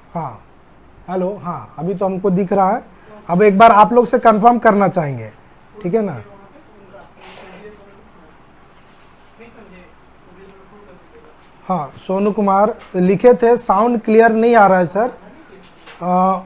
हाँ हेलो, हाँ अभी तो हमको दिख रहा है। अब एक बार आप लोग से कंफर्म करना चाहेंगे, ठीक है ना। हाँ सोनू कुमार लिखे थे साउंड क्लियर नहीं आ रहा है सर,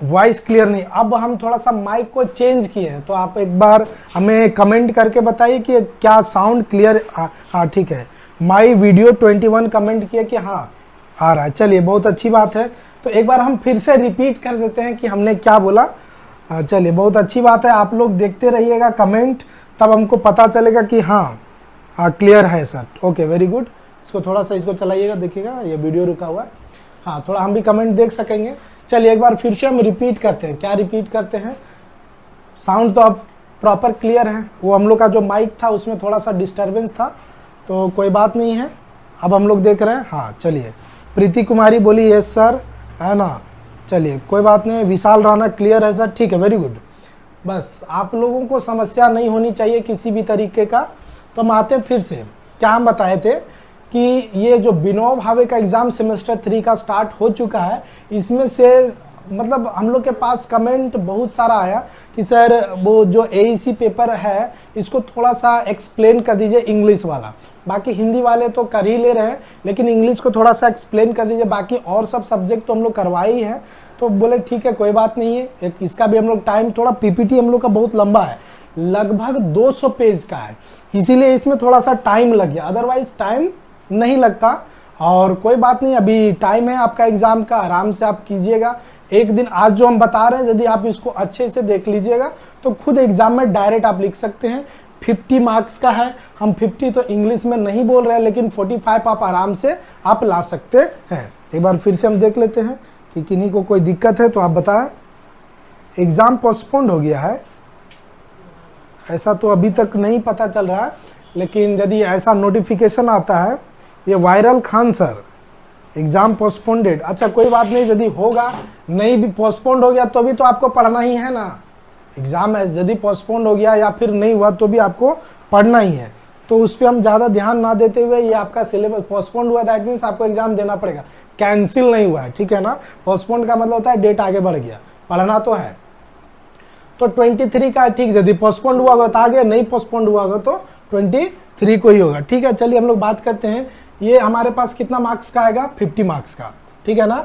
वॉइस क्लियर नहीं। अब हम थोड़ा सा माइक को चेंज किए हैं, तो आप एक बार हमें कमेंट करके बताइए कि क्या साउंड क्लियर। हाँ ठीक है, माई वीडियो 21 कमेंट किए कि हाँ आ रहा है। चलिए बहुत अच्छी बात है। तो एक बार हम फिर से रिपीट कर देते हैं कि हमने क्या बोला। चलिए बहुत अच्छी बात है, आप लोग देखते रहिएगा कमेंट, तब हमको पता चलेगा कि हाँ क्लियर है सर। Okay very good. इसको थोड़ा सा इसको चलाइएगा, देखिएगा ये वीडियो रुका हुआ है। हाँ थोड़ा हम भी कमेंट देख सकेंगे। चलिए एक बार फिर से हम रिपीट करते हैं। क्या रिपीट करते हैं? साउंड तो अब प्रॉपर क्लियर है। वो हम लोग का जो माइक था उसमें थोड़ा सा डिस्टरबेंस था, तो कोई बात नहीं है। अब हम लोग देख रहे हैं। हाँ चलिए, प्रीति कुमारी बोली यस सर, है ना। चलिए कोई बात नहीं। विशाल राणा क्लियर है सर, ठीक है वेरी गुड। बस आप लोगों को समस्या नहीं होनी चाहिए किसी भी तरीके का। तो हम आते फिर से, क्या हम बताए थे कि ये जो विनोद भावे का एग्ज़ाम सेमेस्टर 3 का स्टार्ट हो चुका है, इसमें से मतलब हम लोग के पास कमेंट बहुत सारा आया कि सर वो जो एईसी पेपर है इसको थोड़ा सा एक्सप्लेन कर दीजिए इंग्लिश वाला। बाकी हिंदी वाले तो कर ही ले रहे हैं, लेकिन इंग्लिश को थोड़ा सा एक्सप्लेन कर दीजिए। बाकी और सब सब्जेक्ट तो हम लोग करवाए ही हैं। तो बोले ठीक है कोई बात नहीं है, एक इसका भी हम लोग टाइम, थोड़ा पीपीटी हम लोग का बहुत लंबा है, लगभग 200 पेज का है, इसीलिए इसमें थोड़ा सा टाइम लग गया, अदरवाइज टाइम नहीं लगता। और कोई बात नहीं, अभी टाइम है आपका एग्जाम का, आराम से आप कीजिएगा। एक दिन आज जो हम बता रहे हैं यदि आप इसको अच्छे से देख लीजिएगा तो खुद एग्जाम में डायरेक्ट आप लिख सकते हैं। 50 मार्क्स का है, हम 50 तो इंग्लिश में नहीं बोल रहे हैं, लेकिन 45 आप आराम से आप ला सकते हैं। एक बार फिर से हम देख लेते हैं कि किन्हीं को कोई दिक्कत है तो आप बताएं। एग्जाम पोस्टपोन्ड हो गया है ऐसा तो अभी तक नहीं पता चल रहा है, लेकिन यदि ऐसा नोटिफिकेशन आता है, ये viral Khan sir exam postponed. अच्छा कोई बात नहीं, यदि होगा, नहीं भी पोस्टपोन्ड हो गया तो भी तो आपको पढ़ना ही है ना। एग्जाम यदि पोस्टपोन्ड हो गया या फिर नहीं हुआ तो भी आपको पढ़ना ही है। तो उस पर हम ज़्यादा ध्यान ना देते हुए, ये आपका सिलेबस पोस्टपोन्ड हुआ दैट मीन्स आपको एग्जाम देना पड़ेगा, कैंसिल नहीं हुआ है, ठीक है ना। पोस्टपोन्ड का मतलब होता है डेट आगे बढ़ गया, पढ़ना तो है। तो 23 का ठीक, यदि पोस्टपोन्ड हुआ होगा तो आगे, नहीं पोस्टपोन्ड हुआ होगा तो 23 को ही होगा, ठीक है। चलिए हम लोग बात करते हैं, ये हमारे पास कितना मार्क्स का आएगा? 50 मार्क्स का, ठीक है ना।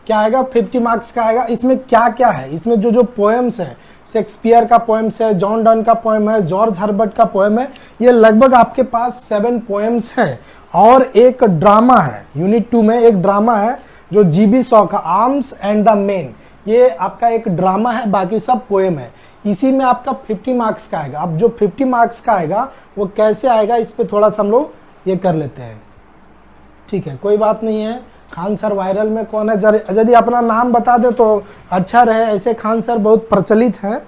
क्या आएगा? 50 मार्क्स का आएगा। इसमें क्या क्या है? इसमें जो जो पोएम्स है, शेक्सपियर का पोएम्स है, जॉन डन का पोएम है, जॉर्ज हर्बर्ट का पोएम है, ये लगभग आपके पास 7 पोएम्स हैं। और एक ड्रामा है, यूनिट 2 में एक ड्रामा है जो जीबी शॉ का आर्म्स एंड द मैन, ये आपका एक ड्रामा है, बाकी सब पोएम है। इसी में आपका 50 मार्क्स का आएगा। अब जो 50 मार्क्स का आएगा वो कैसे आएगा, इस पे थोड़ा सा हम लोग ये कर लेते हैं, ठीक है। कोई बात नहीं है। खान सर वायरल में कौन है? यदि अपना नाम बता दे तो अच्छा रहे, ऐसे खान सर बहुत प्रचलित हैं,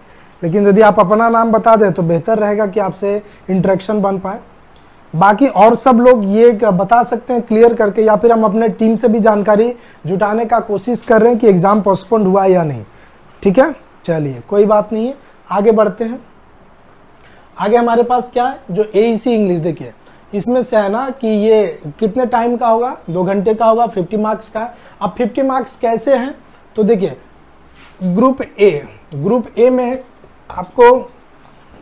लेकिन यदि आप अपना नाम बता दें तो बेहतर रहेगा कि आपसे इंटरेक्शन बन पाए। बाकी और सब लोग ये बता सकते हैं क्लियर करके, या फिर हम अपने टीम से भी जानकारी जुटाने का कोशिश कर रहे हैं कि एग्ज़ाम पोस्टपोन्ड हुआ या नहीं, ठीक है। चलिए कोई बात नहीं है, आगे बढ़ते हैं। आगे हमारे पास क्या है? जो एईसी इंग्लिश, देखिए इसमें से है ना कि ये कितने टाइम का होगा? 2 घंटे का होगा, 50 मार्क्स का। अब 50 मार्क्स कैसे हैं? तो देखिए ग्रुप ए में आपको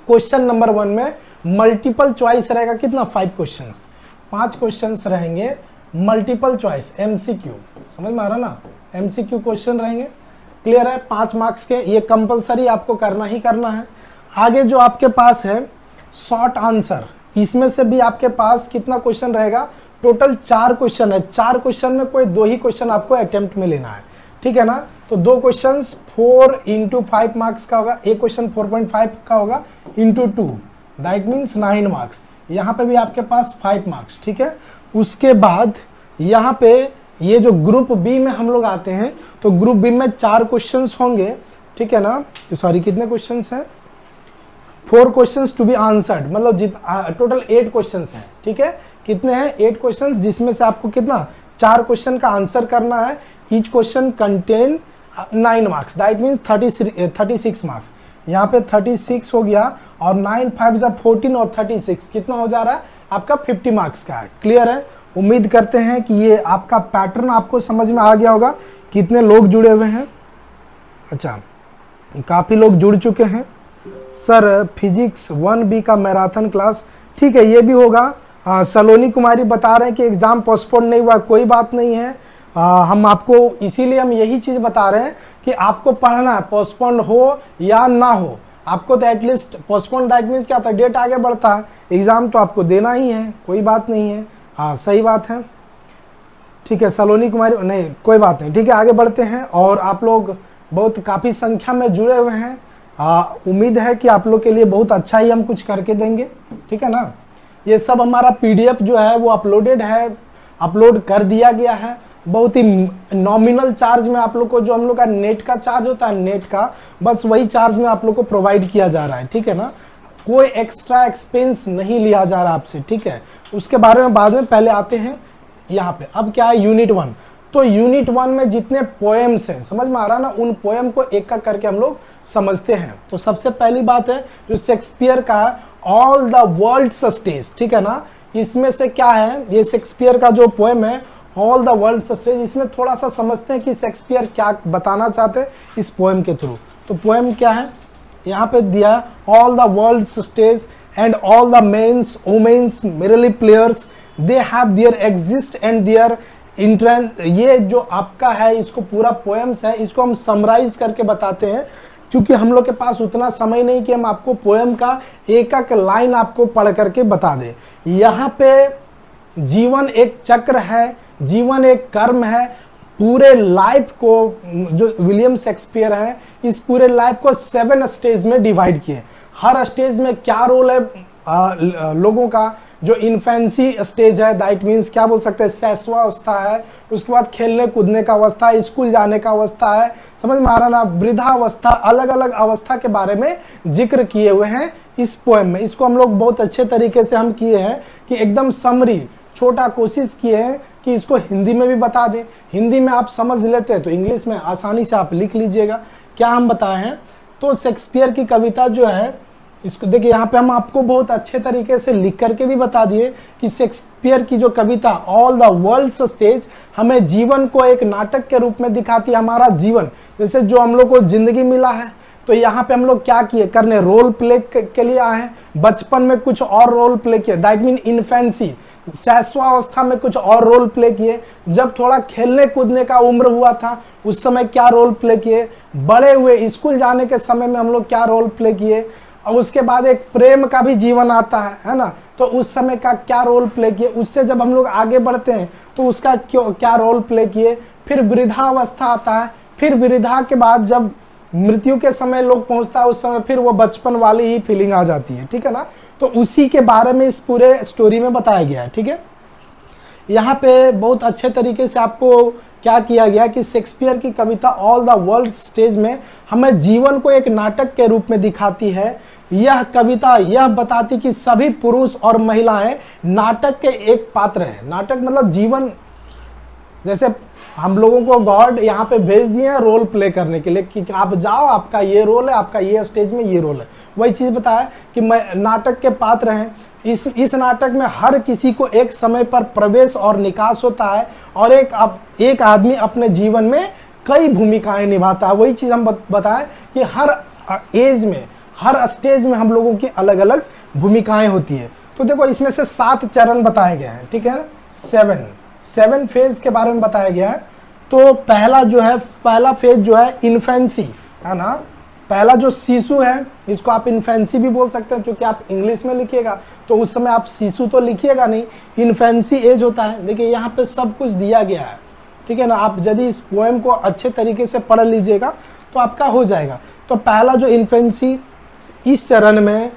क्वेश्चन नंबर 1 में मल्टीपल चॉइस रहेगा। कितना? 5 क्वेश्चंस, 5 क्वेश्चंस रहेंगे मल्टीपल चॉइस, एमसीक्यू, समझ में आ रहा ना, एमसीक्यू क्वेश्चन रहेंगे। क्लियर है? 5 मार्क्स के, ये कंपलसरी आपको करना ही करना है। आगे जो आपके पास है शॉर्ट आंसर, इसमें से भी आपके पास कितना क्वेश्चन रहेगा? टोटल 4 क्वेश्चन है। 4 क्वेश्चन में कोई 2 ही क्वेश्चन आपको अटेम्प्ट में लेना है, ठीक है ना। तो 2 क्वेश्चन 4 × 5 मार्क्स का होगा, एक क्वेश्चन 4.5 का होगा × 2, दैट मीन्स 9 मार्क्स। यहाँ पे भी आपके पास 5 मार्क्स, ठीक है। उसके बाद यहाँ पे ये जो ग्रुप बी में हम लोग आते हैं, तो ग्रुप बी में 4 क्वेश्चन होंगे, ठीक है ना। तो सॉरी कितने क्वेश्चन हैं? 4 क्वेश्चंस टू बी आंसर्ड, मतलब टोटल 8 क्वेश्चंस हैं, ठीक है। कितने हैं? 8 क्वेश्चंस, जिसमें से आपको कितना? 4 क्वेश्चन का आंसर करना है। Each question contain 9 marks, that means 36 marks. यहाँ पे 36 हो गया, और 9 5 14 और 36 कितना हो जा रहा है? आपका 50 मार्क्स का है। क्लियर है? उम्मीद करते हैं कि ये आपका पैटर्न आपको समझ में आ गया होगा। कितने लोग जुड़े हुए हैं? अच्छा, काफ़ी लोग जुड़ चुके हैं। सर फिजिक्स 1B का मैराथन क्लास, ठीक है, ये भी होगा। सलोनी कुमारी बता रहे हैं कि एग्ज़ाम पोस्टपोन नहीं हुआ, कोई बात नहीं है। हम आपको इसीलिए हम यही चीज़ बता रहे हैं कि आपको पढ़ना है, पोस्टपोन हो या ना हो, आपको तो एटलीस्ट पोस्टपोन, दैट मीन्स क्या था, डेट आगे बढ़ता है, एग्ज़ाम तो आपको देना ही है, कोई बात नहीं है। हाँ सही बात है, ठीक है सलोनी कुमारी, नहीं कोई बात नहीं, ठीक है आगे बढ़ते हैं। और आप लोग बहुत काफ़ी संख्या में जुड़े हुए हैं, उम्मीद है कि आप लोग के लिए बहुत अच्छा ही हम कुछ करके देंगे, ठीक है ना। ये सब हमारा PDF जो है वो अपलोडेड है, अपलोड कर दिया गया है, बहुत ही नॉमिनल चार्ज में आप लोग को, जो हम लोग का नेट का चार्ज होता है, नेट का बस वही चार्ज में आप लोग को प्रोवाइड किया जा रहा है, ठीक है ना। कोई एक्स्ट्रा एक्सपेंस नहीं लिया जा रहा आपसे, ठीक है। उसके बारे में बाद में, पहले आते हैं यहाँ पे। अब क्या है यूनिट 1, तो यूनिट 1 में जितने पोएम्स हैं, समझ में आ रहा ना, उन पोएम को एक एक करके हम लोग समझते हैं। तो सबसे पहली बात है जो शेक्सपियर का ऑल द वर्ल्ड्स स्टेज, ठीक है ना। इसमें से क्या है, ये शेक्सपियर का जो पोएम है ऑल द वर्ल्ड्स स्टेज, इसमें थोड़ा सा समझते हैं कि शेक्सपियर क्या बताना चाहते हैं इस पोएम के थ्रू। तो पोएम क्या है, यहाँ पे दिया है, all the world's stage and all the men's women's merely players they have their exist and their entrance. ये जो आपका है, इसको पूरा पोएम्स है, इसको हम समराइज करके बताते हैं, क्योंकि हम लोग के पास उतना समय नहीं कि हम आपको पोएम का एक एक लाइन आपको पढ़ करके बता दें। यहाँ पे जीवन एक चक्र है, जीवन एक कर्म है, पूरे लाइफ को, जो विलियम शेक्सपियर है, इस पूरे लाइफ को 7 स्टेज में डिवाइड किए। हर स्टेज में क्या रोल है लोगों का, जो इन्फेंसी स्टेज है, दैट मीन्स क्या बोल सकते हैं, शैशवावस्था है, उसके बाद खेलने कूदने का अवस्था, स्कूल जाने का अवस्था है, समझ में आ रहा ना, वृद्धावस्था, अलग अलग अवस्था के बारे में जिक्र किए हुए हैं इस पोएम में। इसको हम लोग बहुत अच्छे तरीके से हम किए हैं कि एकदम समरी, छोटा कोशिश किए हैं कि इसको हिंदी में भी बता दें। हिंदी में आप समझ लेते हैं तो इंग्लिश में आसानी से आप लिख लीजिएगा। क्या हम बताए हैं, तो शेक्सपियर की कविता जो है, इसको देखिए यहाँ पे हम आपको बहुत अच्छे तरीके से लिख करके भी बता दिए कि शेक्सपियर की जो कविता ऑल द वर्ल्ड्स स्टेज हमें जीवन को एक नाटक के रूप में दिखाती है। हमारा जीवन, जैसे जो हम लोग को जिंदगी मिला है, तो यहाँ पे हम लोग क्या किए, करने रोल प्ले के लिए आए हैं। बचपन में कुछ और रोल प्ले किए, दैट मीन इन्फेंसी, शैशवावस्था में कुछ और रोल प्ले किए। जब थोड़ा खेलने कूदने का उम्र हुआ था, उस समय क्या रोल प्ले किए। बड़े हुए स्कूल जाने के समय में हम लोग क्या रोल प्ले किए। और उसके बाद एक प्रेम का भी जीवन आता है ना, तो उस समय का क्या रोल प्ले किए। उससे जब हम लोग आगे बढ़ते हैं तो उसका क्या रोल प्ले किए। फिर वृद्धावस्था आता है, फिर वृद्धा के बाद जब मृत्यु के समय लोग पहुंचता है, उस समय फिर वो बचपन वाली ही फीलिंग आ जाती है, ठीक है ना। तो उसी के बारे में इस पूरे स्टोरी में बताया गया है, ठीक है। यहाँ पे बहुत अच्छे तरीके से आपको क्या किया गया कि शेक्सपियर की कविता ऑल द वर्ल्ड स्टेज में हमें जीवन को एक नाटक के रूप में दिखाती है। यह कविता यह बताती कि सभी पुरुष और महिलाएं नाटक के एक पात्र हैं। नाटक मतलब जीवन, जैसे हम लोगों को गॉड यहाँ पे भेज दिए हैं रोल प्ले करने के लिए कि आप जाओ, आपका ये रोल है, आपका ये स्टेज में ये रोल है। वही चीज़ बताया कि नाटक के पात्र हैं। इस नाटक में हर किसी को एक समय पर प्रवेश और निकास होता है, और एक आदमी अपने जीवन में कई भूमिकाएं निभाता है। वही चीज़ हम बताएं कि हर एज में, हर स्टेज में हम लोगों की अलग अलग भूमिकाएं होती है। तो देखो इसमें से 7 चरण बताए गए हैं, ठीक है ना। 7 फेज के बारे में बताया गया है। तो पहला फेज जो है इन्फेंसी है ना, पहला जो शिशु है, इसको आप इन्फेंसी भी बोल सकते हैं, क्योंकि आप इंग्लिश में लिखिएगा तो उस समय आप शिशु तो लिखिएगा नहीं, इन्फेंसी एज होता है। देखिए यहाँ पे सब कुछ दिया गया है, ठीक है ना। आप यदि इस पोएम को अच्छे तरीके से पढ़ लीजिएगा तो आपका हो जाएगा। तो पहला जो इन्फेंसी, इस चरण में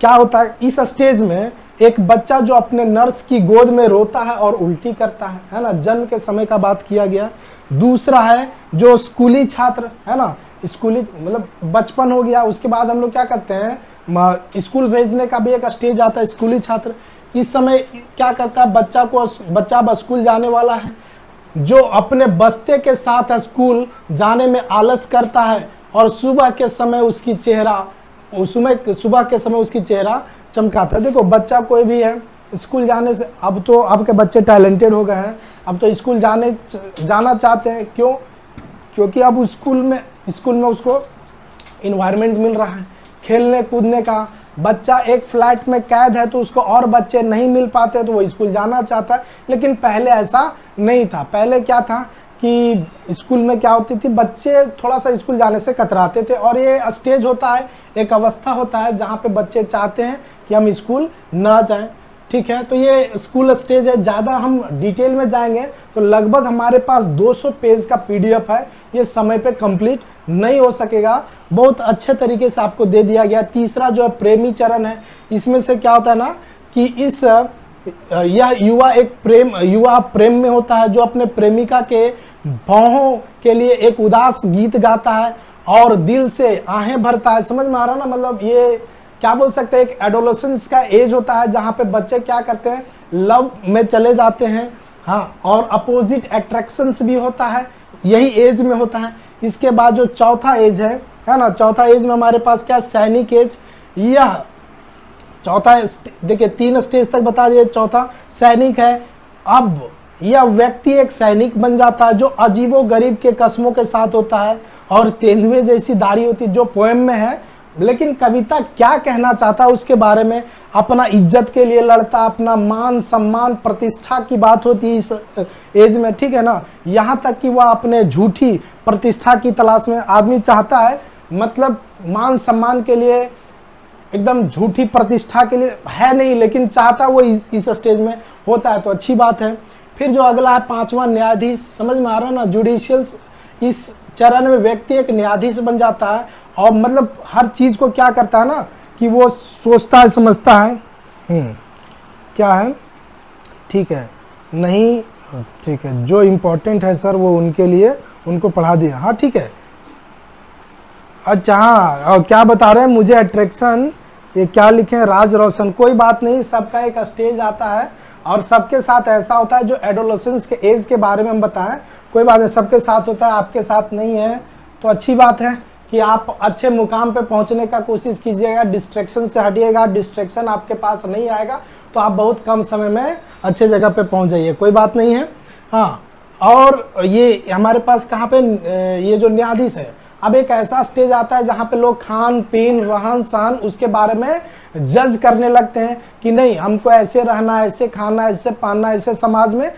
क्या होता है, इस स्टेज में एक बच्चा जो अपने नर्स की गोद में रोता है और उल्टी करता है ना, जन्म के समय का बात किया गया। दूसरा है जो स्कूली छात्र है ना, स्कूली मतलब बचपन हो गया, उसके बाद हम लोग क्या करते हैं, स्कूल भेजने का भी एक स्टेज आता है, स्कूली छात्र। इस समय क्या करता है, बच्चा अब स्कूल जाने वाला है, जो अपने बस्ते के साथ स्कूल जाने में आलस करता है, और सुबह के समय उसकी चेहरा चमकाता है। देखो बच्चा कोई भी है, स्कूल जाने से, अब के बच्चे टैलेंटेड हो गए हैं, अब तो स्कूल जाना चाहते हैं। क्यों? क्योंकि अब स्कूल में उसको इन्वायरमेंट मिल रहा है खेलने कूदने का। बच्चा एक फ्लैट में कैद है तो उसको और बच्चे नहीं मिल पाते तो वो स्कूल जाना चाहता है, लेकिन पहले ऐसा नहीं था। पहले क्या था कि स्कूल में क्या होती थी, बच्चे थोड़ा सा स्कूल जाने से कतराते थे, और ये स्टेज होता है, एक अवस्था होता है जहाँ पे बच्चे चाहते हैं कि हम स्कूल ना जाएं। ठीक है, तो ये स्कूल स्टेज है। ज़्यादा हम डिटेल में जाएंगे तो लगभग हमारे पास 200 पेज का PDF है, ये समय पे कंप्लीट नहीं हो सकेगा। बहुत अच्छे तरीके से आपको दे दिया गया। तीसरा जो है प्रेमी चरण है, इसमें से क्या होता है ना कि यह युवा प्रेम में होता है, जो अपने प्रेमिका के बाहों के लिए एक उदास गीत गाता है और दिल से आहें भरता है। समझ में आ रहा ना, मतलब ये क्या बोल सकते हैं, एक एडोलेसेंस का एज होता है जहाँ पे बच्चे क्या करते हैं, लव में चले जाते हैं। हाँ, और अपोजिट अट्रैक्शंस भी होता है, यही एज में होता है। इसके बाद जो चौथा एज है ना, चौथा एज में हमारे पास क्या, सैनिक एज। यह चौथा, देखिए 3 स्टेज तक बता दिए, चौथा सैनिक है। अब यह व्यक्ति एक सैनिक बन जाता है जो अजीबो गरीब के कस्मों के साथ होता है और तेंदुए जैसी दाढ़ी होती है, जो पोएम में है। लेकिन कविता क्या कहना चाहता है उसके बारे में, अपना इज्जत के लिए लड़ता, अपना मान सम्मान प्रतिष्ठा की बात होती है इस एज में। ठीक है ना, यहाँ तक कि वह अपने झूठी प्रतिष्ठा की तलाश में, आदमी चाहता है मतलब मान सम्मान के लिए, एकदम झूठी प्रतिष्ठा के लिए है नहीं, लेकिन चाहता वो इस स्टेज में होता है, तो अच्छी बात है। फिर जो अगला है 5वां न्यायाधीश, समझ में आ रहा है ना, जुडिशियल्स। इस चरण में व्यक्ति एक न्यायाधीश बन जाता है और मतलब हर चीज को क्या करता है ना कि वो सोचता है समझता है। क्या है, ठीक है, नहीं ठीक है, जो इम्पोर्टेंट है सर वो उनके लिए उनको पढ़ा दिया। हाँ ठीक है, अच्छा हाँ, और क्या बता रहे हैं मुझे, अट्रैक्शन, ये क्या लिखे हैं, राज रोशन। कोई बात नहीं, सबका एक स्टेज आता है और सबके साथ ऐसा होता है। जो एडोलेसेंस के एज के बारे में हम बताएं, कोई बात नहीं, सबके साथ होता है, आपके साथ नहीं है तो अच्छी बात है कि आप अच्छे मुकाम पे पहुंचने का कोशिश कीजिएगा, डिस्ट्रैक्शन से हटिएगा। डिस्ट्रैक्शन आपके पास नहीं आएगा तो आप बहुत कम समय में अच्छे जगह पे पहुंच जाइए, कोई बात नहीं है। हाँ, और ये हमारे पास कहाँ पे, ये जो न्यायाधीश है, अब एक ऐसा स्टेज आता है जहाँ पे लोग खान पीन रहन सहन उसके बारे में जज करने लगते हैं कि नहीं, हमको ऐसे रहना, ऐसे खाना, ऐसे पहनना, ऐसे समाज में।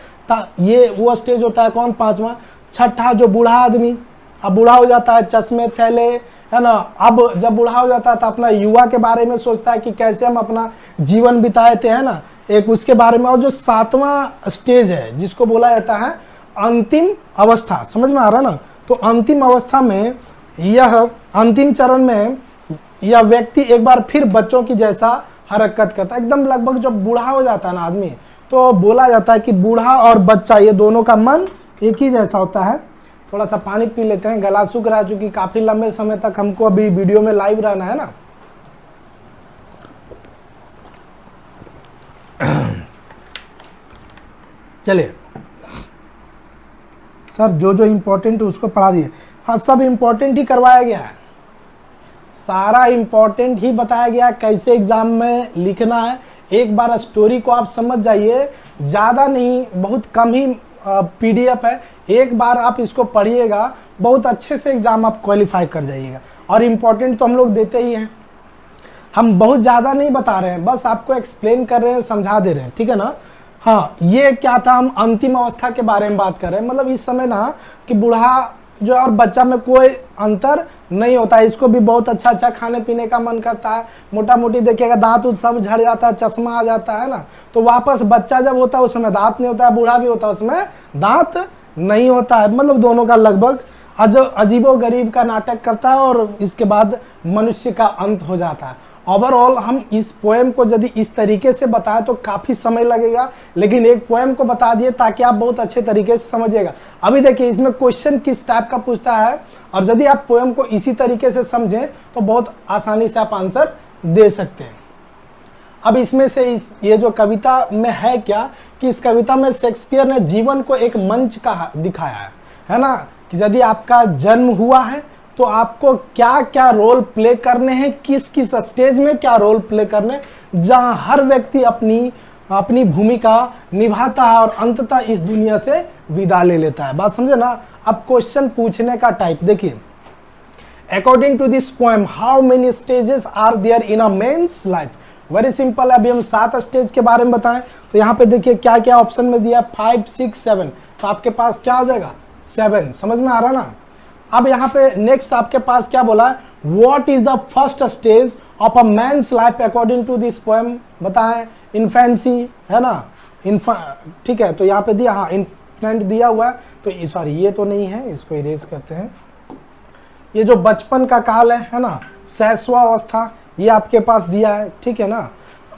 ये वो स्टेज होता है कौन, 5वां। छठा जो बूढ़ा आदमी, अब बूढ़ा हो जाता है, चश्मे थैले, है ना। अब जब बूढ़ा हो जाता है तो अपना युवा के बारे में सोचता है कि कैसे हम अपना जीवन बिताए थे, है ना, एक उसके बारे में। और जो 7वां स्टेज है जिसको बोला जाता है अंतिम अवस्था, समझ में आ रहा ना, तो अंतिम अवस्था में, यह अंतिम चरण में यह व्यक्ति एक बार फिर बच्चों की जैसा हरकत करता है, एकदम लगभग। जब बूढ़ा हो जाता है ना आदमी, तो बोला जाता है कि बूढ़ा और बच्चा ये दोनों का मन एक ही जैसा होता है। थोड़ा सा पानी पी लेते हैं, गला सूख रहा है, चूंकि काफी लंबे समय तक हमको अभी वीडियो में लाइव रहना है ना। चलिए सर, जो जो इम्पोर्टेंट है उसको पढ़ा दिए। हाँ, सब इम्पोर्टेंट ही करवाया गया है, सारा इम्पोर्टेंट ही बताया गया कैसे एग्जाम में लिखना है। एक बार स्टोरी को आप समझ जाइए, ज़्यादा नहीं, बहुत कम ही PDF है। एक बार आप इसको पढ़िएगा, बहुत अच्छे से एग्जाम आप क्वालिफाई कर जाइएगा। और इम्पोर्टेंट तो हम लोग देते ही हैं, हम बहुत ज़्यादा नहीं बता रहे हैं, बस आपको एक्सप्लेन कर रहे हैं, समझा दे रहे हैं, ठीक है ना। हाँ, ये क्या था, हम अंतिम अवस्था के बारे में बात कर रहे हैं। मतलब इस समय ना कि बूढ़ा जो और बच्चा में कोई अंतर नहीं होता है। इसको भी बहुत अच्छा अच्छा खाने पीने का मन करता है, मोटा मोटी देखिएगा दांत उत सब झड़ जाता है, चश्मा आ जाता है ना। तो वापस बच्चा जब होता है उसमें दांत नहीं होता है, बूढ़ा भी होता है उसमें दांत नहीं होता है। मतलब दोनों का लगभग अजीबो गरीब का नाटक करता है और इसके बाद मनुष्य का अंत हो जाता है। ओवरऑल हम इस पोएम को यदि इस तरीके से बताएं तो काफी समय लगेगा, लेकिन एक पोएम को बता दिए ताकि आप बहुत अच्छे तरीके से समझिएगा। अभी देखिए इसमें क्वेश्चन किस टाइप का पूछता है, और यदि आप पोएम को इसी तरीके से समझें तो बहुत आसानी से आप आंसर दे सकते हैं। अब इसमें से ये जो कविता में है क्या कि इस कविता में शेक्सपियर ने जीवन को एक मंच का दिखाया है ना, कि यदि आपका जन्म हुआ है तो आपको क्या क्या रोल प्ले करने हैं, किस किस स्टेज में क्या रोल प्ले करने, जहां हर व्यक्ति अपनी भूमिका निभाता है और अंततः इस दुनिया से विदा ले लेता है। बात समझे ना। अब क्वेश्चन पूछने का टाइप देखिए, according to this poem how many stages are there in a men's life. Very simple है, अभी हम 7 स्टेज के बारे में बताएं तो यहाँ पे देखिए क्या क्या ऑप्शन में दिया, 5 6 7, तो आपके पास क्या आ जाएगा 7, समझ में आ रहा ना। अब यहाँ पे नेक्स्ट आपके पास क्या बोला है, what is the first stage of a man's life according to this poem, बताएं, इन्फेंसी है ना, ठीक है, तो यहाँ पे दिया, हाँ इन्फेंट दिया हुआ है, तो सॉरी ये तो नहीं है, इसको इरेज करते हैं, ये जो बचपन का काल है ना, शैशवावस्था, ये आपके पास दिया है, ठीक है ना।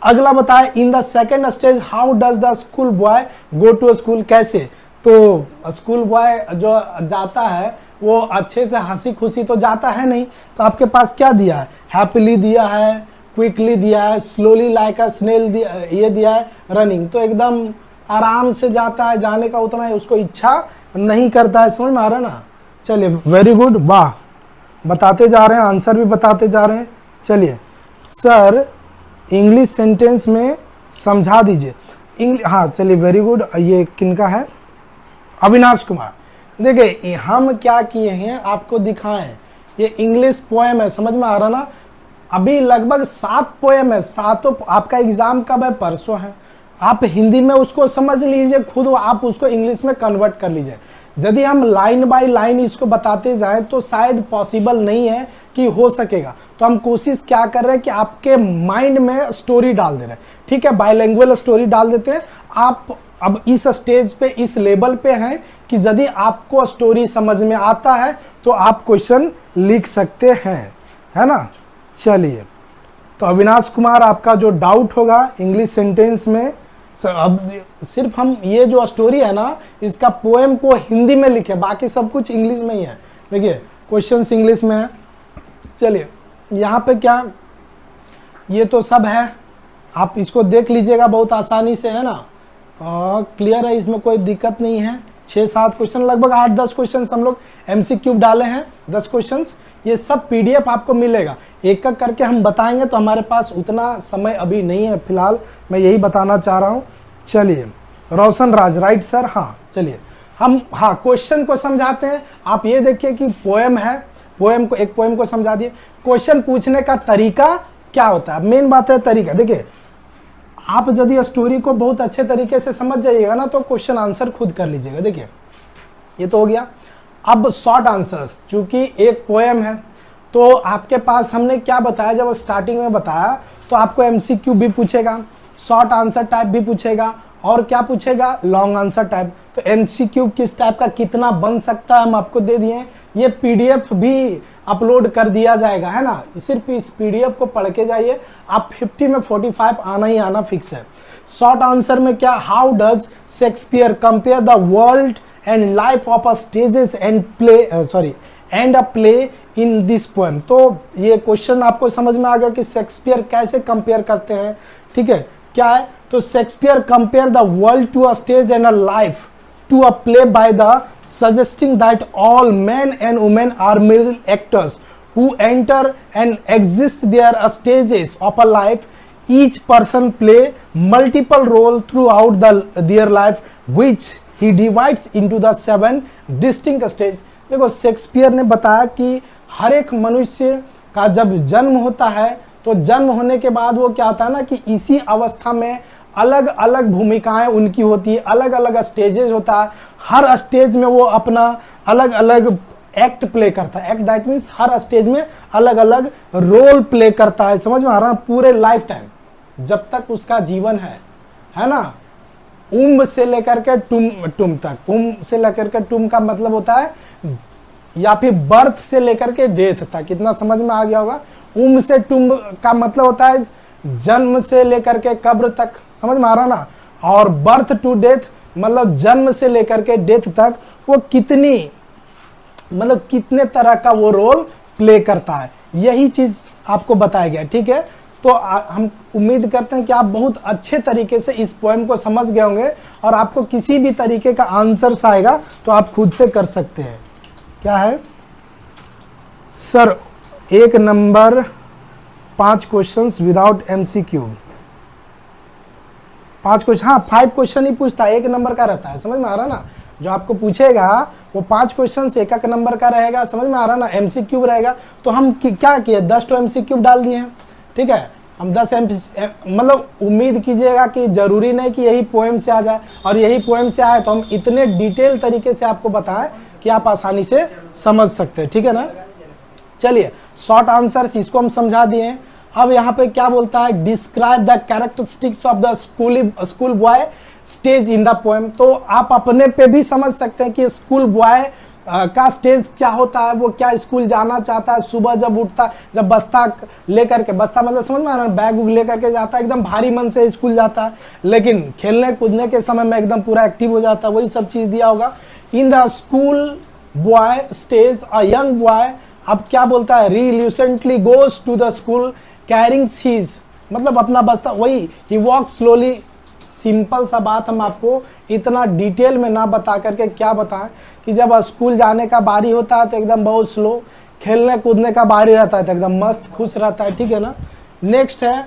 अगला बताए, in the second stage how does the school boy go to school, कैसे, तो स्कूल बॉय जो जाता है वो अच्छे से हंसी खुशी तो जाता है नहीं, तो आपके पास क्या दिया है, हैप्पीली दिया है, क्विकली दिया है, स्लोली लाइक अ स्नेल ये दिया है, रनिंग, तो एकदम आराम से जाता है, जाने का उतना है उसको इच्छा नहीं करता है, समझ में आ रहा है ना। चलिए वेरी गुड, वाह, बताते जा रहे हैं, आंसर भी बताते जा रहे हैं। चलिए सर इंग्लिश सेंटेंस में समझा दीजिए, हाँ चलिए वेरी गुड, ये किनका है, अविनाश कुमार। देखिए हम क्या किए हैं आपको दिखाएं, ये इंग्लिश पोएम है, समझ में आ रहा ना। अभी लगभग 7 पोएम है, सातों, आपका एग्जाम कब है, परसों है, आप हिंदी में उसको समझ लीजिए खुद, आप उसको इंग्लिश में कन्वर्ट कर लीजिए। यदि हम लाइन बाय लाइन इसको बताते जाएं तो शायद पॉसिबल नहीं है कि हो सकेगा, तो हम कोशिश क्या कर रहे हैं कि आपके माइंड में स्टोरी डाल दे रहे हैं, ठीक है, बायलैंग्वेज स्टोरी डाल देते हैं। आप अब इस स्टेज पे, इस लेवल पे हैं कि यदि आपको स्टोरी समझ में आता है तो आप क्वेश्चन लिख सकते हैं, है ना। चलिए, तो अविनाश कुमार आपका जो डाउट होगा इंग्लिश सेंटेंस में, अब सिर्फ हम ये जो स्टोरी है ना, इसका पोएम को हिंदी में लिखे, बाकी सब कुछ इंग्लिश में ही है। देखिए क्वेश्चंस इंग्लिश में है। चलिए यहाँ पे क्या, ये तो सब है, आप इसको देख लीजिएगा बहुत आसानी से, है ना, क्लियर है, इसमें कोई दिक्कत नहीं है। 6-7 क्वेश्चन, लगभग 8-10 क्वेश्चन हम लोग MCQ डाले हैं, 10 क्वेश्चंस, ये सब PDF आपको मिलेगा, एक एक करके हम बताएंगे, तो हमारे पास उतना समय अभी नहीं है फिलहाल, मैं यही बताना चाह रहा हूँ। चलिए रोशन राज, राइट सर, हाँ चलिए हम, हाँ क्वेश्चन को समझाते हैं। आप ये देखिए कि पोएम है, पोएम को, एक पोएम को समझा दिए, क्वेश्चन पूछने का तरीका क्या होता है, मेन बात है तरीका। देखिए आप यदि स्टोरी को बहुत अच्छे तरीके से समझ जाइएगा ना तो क्वेश्चन आंसर खुद कर लीजिएगा। देखिए ये तो हो गया। अब शॉर्ट आंसर्स, चूंकि एक पोएम है तो आपके पास हमने क्या बताया, जब स्टार्टिंग में बताया तो आपको MCQ भी पूछेगा, शॉर्ट आंसर टाइप भी पूछेगा, और क्या पूछेगा, लॉन्ग आंसर टाइप। तो MCQ किस टाइप का कितना बन सकता है हम आपको दे दिए, ये PDF भी अपलोड कर दिया जाएगा, है ना। सिर्फ इस PDF को पढ़ के जाइए, आप 50 में 45 आना ही आना फिक्स है। शॉर्ट आंसर में क्या, how does Shakespeare compare the world and life of a stages and play, sorry and a play in this poem. तो ये क्वेश्चन आपको समझ में आ गया कि शेक्सपियर कैसे कंपेयर करते हैं, ठीक है, क्या है, तो Shakespeare compare the world to a stage and a life to a play by the suggesting that all men and women are male actors who enter and exist their stages of a life. Each person play multiple role throughout their life which he divides into the 7 distinct stages. देखो Shakespeare ने बताया कि हर एक मनुष्य का जब जन्म होता है तो जन्म होने के बाद वो क्या होता है ना कि इसी अवस्था में अलग अलग भूमिकाएं उनकी होती है, अलग अलग स्टेजेस होता है, हर स्टेज में वो अपना अलग अलग एक्ट प्ले करता है। Act that means her stage में अलग अलग रोल प्ले करता है, समझ में आ रहा है, पूरे लाइफ टाइम जब तक उसका जीवन है ना। उम्र से लेकर के टुम तक, उम्र से लेकर के टुम का मतलब होता है या फिर बर्थ से लेकर के डेथ तक, इतना समझ में आ गया होगा। उम्र से टुम का मतलब होता है जन्म से लेकर के कब्र तक, समझ में आ रहा ना, और बर्थ टू डेथ मतलब जन्म से लेकर के डेथ तक वो कितनी, मतलब कितने तरह का वो रोल प्ले करता है, यही चीज आपको बताया गया, ठीक है। तो हम उम्मीद करते हैं कि आप बहुत अच्छे तरीके से इस पोएम को समझ गए होंगे और आपको किसी भी तरीके का आंसर आएगा तो आप खुद से कर सकते हैं। क्या है sir, 1 number 5 questions without MCQ, 5 question, हाँ 5 क्वेश्चन ही पूछता है, 1 नंबर का रहता है, समझ में आ रहा ना। जो आपको पूछेगा वो 5 क्वेश्चन से 1-1 नंबर का रहेगा, समझ में आ रहा ना, MCQ रहेगा। तो हम क्या किए, 10 तो MCQ डाल दिए हैं, ठीक है। हम 10 मतलब उम्मीद कीजिएगा कि जरूरी नहीं कि यही पोएम से आ जाए, और यही पोएम से आए तो हम इतने डिटेल तरीके से आपको बताएं कि आप आसानी से समझ सकते हैं, ठीक है ना। चलिए शॉर्ट आंसर्स इसको हम समझा दिए। अब यहाँ पे क्या बोलता है, describe the characteristics of the school boy stage in the poem. तो आप अपने पे भी समझ सकते हैं कि स्कूल बॉय का स्टेज क्या होता है, वो क्या स्कूल जाना चाहता है, सुबह जब उठता है, जब बस्ता लेकर के, बस्ता मतलब समझ में आ रहा है, बैग उग लेकर के जाता है, एकदम भारी मन से स्कूल जाता है, लेकिन खेलने कूदने के समय में एकदम पूरा एक्टिव हो जाता है, वही सब चीज दिया होगा। In the school boy stage a young boy, अब क्या बोलता है, reluctantly goes to the school carrying his, मतलब अपना बस्ता, वही ही वॉक स्लोली। सिंपल सा बात हम आपको इतना डिटेल में ना बता करके क्या बताएं कि जब स्कूल जाने का बारी होता है तो एकदम बहुत स्लो, खेलने कूदने का बारी रहता है तो एकदम मस्त खुश रहता है, ठीक है ना। नेक्स्ट है,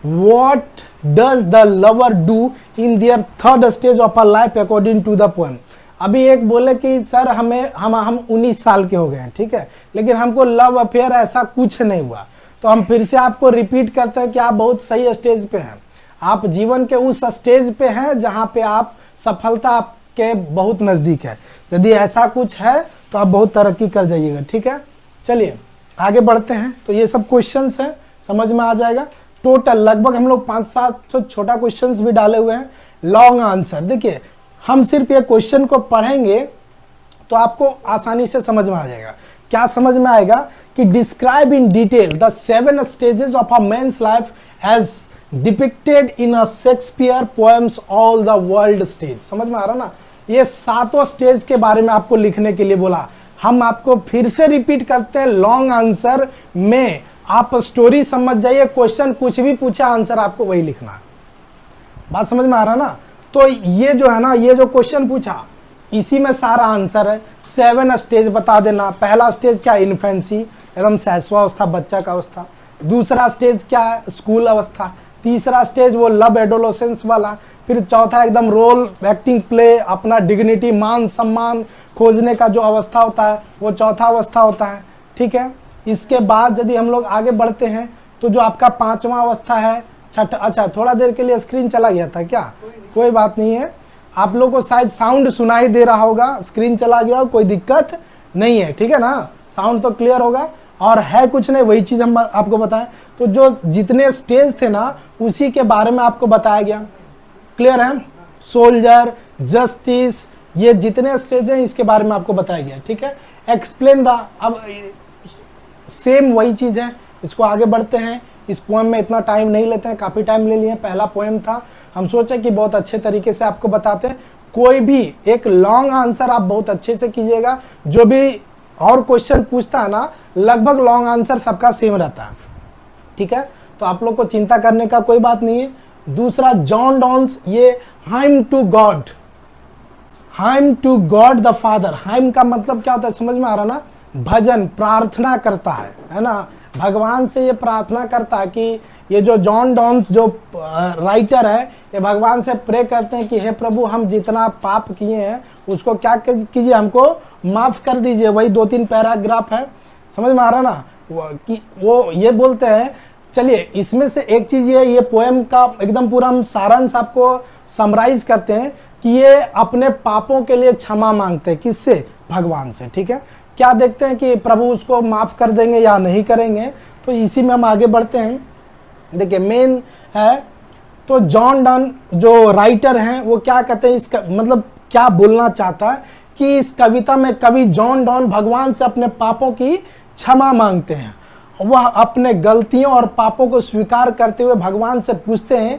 what does the lover do in their third stage of a life according to the poem. अभी एक बोले कि सर हम 19 साल के हो गए हैं, ठीक है, लेकिन हमको लव अफेयर ऐसा कुछ नहीं हुआ। तो हम फिर से आपको रिपीट करते हैं कि आप बहुत सही स्टेज पे हैं, आप जीवन के उस स्टेज पे हैं जहां पे आप सफलता आपके बहुत नजदीक है। यदि ऐसा कुछ है तो आप बहुत तरक्की कर जाइएगा, ठीक है। चलिए आगे बढ़ते हैं। तो ये सब क्वेश्चंस हैं, समझ में आ जाएगा। टोटल लगभग हम लोग 500-700 छोटा क्वेश्चंस भी डाले हुए हैं। लॉन्ग आंसर देखिए, हम सिर्फ ये क्वेश्चन को पढ़ेंगे तो आपको आसानी से समझ में आ जाएगा। क्या समझ में आएगा कि describe in detail the 7 stages of a man's life as depicted in a Shakespeare poems all the world stage. समझ में आ रहा ना, ये 7 स्टेज के बारे में आपको लिखने के लिए बोला। हम आपको फिर से रिपीट करते हैं, लॉन्ग आंसर में आप स्टोरी समझ जाइए, क्वेश्चन कुछ भी पूछा आंसर आपको वही लिखना है। बात समझ में आ रहा ना। तो ये जो है ना, ये जो क्वेश्चन पूछा इसी में सारा आंसर है। 7 स्टेज बता देना। पहला स्टेज क्या, इन्फेंसी, एकदम शैशव अवस्था, बच्चा का अवस्था। दूसरा स्टेज क्या है, स्कूल अवस्था। तीसरा स्टेज वो लव एडोलेसेंस वाला। फिर चौथा एकदम रोल एक्टिंग प्ले, अपना डिग्निटी मान सम्मान खोजने का जो अवस्था होता है वो चौथा अवस्था होता है, ठीक है। इसके बाद यदि हम लोग आगे बढ़ते हैं तो जो आपका 5वां अवस्था है, छठा, अच्छा थोड़ा देर के लिए स्क्रीन चला गया था क्या, कोई बात नहीं है, आप लोगों को शायद साउंड सुनाई दे रहा होगा, स्क्रीन चला गया कोई दिक्कत नहीं है, ठीक है ना, साउंड तो क्लियर होगा। और है कुछ नहीं, वही चीज हम आपको बताएं। तो जो जितने स्टेज थे ना उसी के बारे में आपको बताया गया, क्लियर है। सोल्जर, जस्टिस, ये जितने स्टेज हैं इसके बारे में आपको बताया गया, ठीक है। एक्सप्लेन द, अब सेम वही चीज है। इसको आगे बढ़ते हैं। इस पोएम में इतना टाइम नहीं लेते हैं, काफी टाइम ले लिए, पहला पोएम था, हम सोचे कि बहुत अच्छे तरीके से आपको बताते हैं। कोई भी एक लॉन्ग आंसर आप बहुत अच्छे से कीजिएगा। जो भी और क्वेश्चन पूछता है ना, लगभग लॉन्ग आंसर सबका सेम रहता है, ठीक है। तो आप लोग को चिंता करने का कोई बात नहीं है। दूसरा जॉन डॉन्स, ये hymn to God, hymn to God the Father. Hymn का मतलब क्या होता है, समझ में आ रहा ना, भजन, प्रार्थना करता है ना, भगवान से ये प्रार्थना करता है कि ये जो जॉन डॉन्स जो राइटर है, ये भगवान से प्रे करते हैं कि हे प्रभु, हम जितना पाप किए हैं उसको क्या कीजिए, हमको माफ कर दीजिए। वही 2-3 पैराग्राफ है, समझ में आ रहा ना, कि वो ये बोलते हैं। चलिए इसमें से एक चीज ये पोएम का एकदम पूरा हम सारांश आपको समराइज करते हैं कि ये अपने पापों के लिए क्षमा मांगते हैं, किससे, भगवान से, ठीक है। क्या देखते हैं कि प्रभु उसको माफ कर देंगे या नहीं करेंगे, तो इसी में हम आगे बढ़ते हैं। देखिए मेन है, तो जॉन डन जो राइटर हैं वो क्या कहते हैं, इसका मतलब क्या बोलना चाहता है कि इस कविता में कवि जॉन डॉन भगवान से अपने पापों की क्षमा मांगते हैं। वह अपने गलतियों और पापों को स्वीकार करते हुए भगवान से पूछते हैं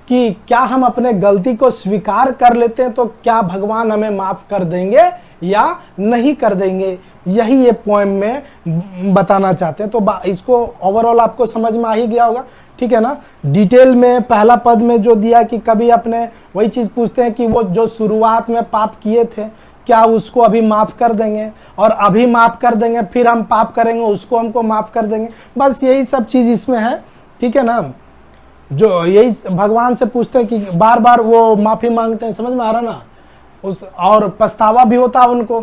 कि क्या हम अपने गलती को स्वीकार कर लेते हैं तो क्या भगवान हमें माफ कर देंगे या नहीं कर देंगे। यही ये पोएम में बताना चाहते हैं। तो इसको ओवरऑल आपको समझ में आ ही गया होगा, ठीक है ना। डिटेल में पहला पद में जो दिया कि कभी अपने वही चीज पूछते हैं कि वो जो शुरुआत में पाप किए थे क्या उसको अभी माफ कर देंगे, और अभी माफ कर देंगे, फिर हम पाप करेंगे उसको हमको माफ कर देंगे। बस यही सब चीज इसमें है, ठीक है ना। जो यही भगवान से पूछते हैं कि बार बार वो माफी मांगते हैं, समझ में आ रहा ना। उस और पछतावा भी होता है उनको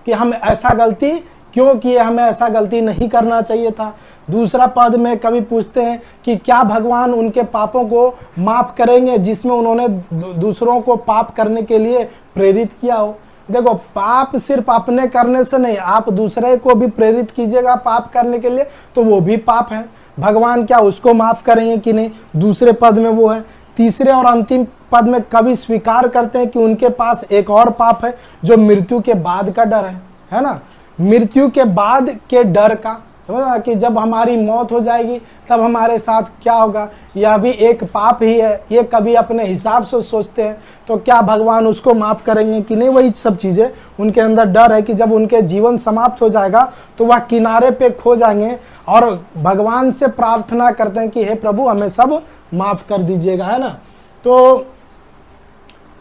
कि हम ऐसा गलती क्यों किए, हमें ऐसा गलती नहीं करना चाहिए था। दूसरा पद में कवि पूछते हैं कि क्या भगवान उनके पापों को माफ करेंगे जिसमें उन्होंने दूसरों को पाप करने के लिए प्रेरित किया हो। देखो, पाप सिर्फ अपने करने से नहीं, आप दूसरे को भी प्रेरित कीजिएगा पाप करने के लिए तो वो भी पाप है। भगवान क्या उसको माफ करेंगे कि नहीं, दूसरे पद में वो है। तीसरे और अंतिम पद में कवि स्वीकार करते हैं कि उनके पास एक और पाप है जो मृत्यु के बाद का डर है ना, मृत्यु के बाद के डर का, समझना कि जब हमारी मौत हो जाएगी तब हमारे साथ क्या होगा, यह भी एक पाप ही है। ये कभी अपने हिसाब से सोचते हैं तो क्या भगवान उसको माफ करेंगे कि नहीं, वही सब चीज़ें उनके अंदर डर है कि जब उनके जीवन समाप्त हो जाएगा तो वह किनारे पे खो जाएंगे और भगवान से प्रार्थना करते हैं कि हे प्रभु हमें सब माफ कर दीजिएगा, है ना। तो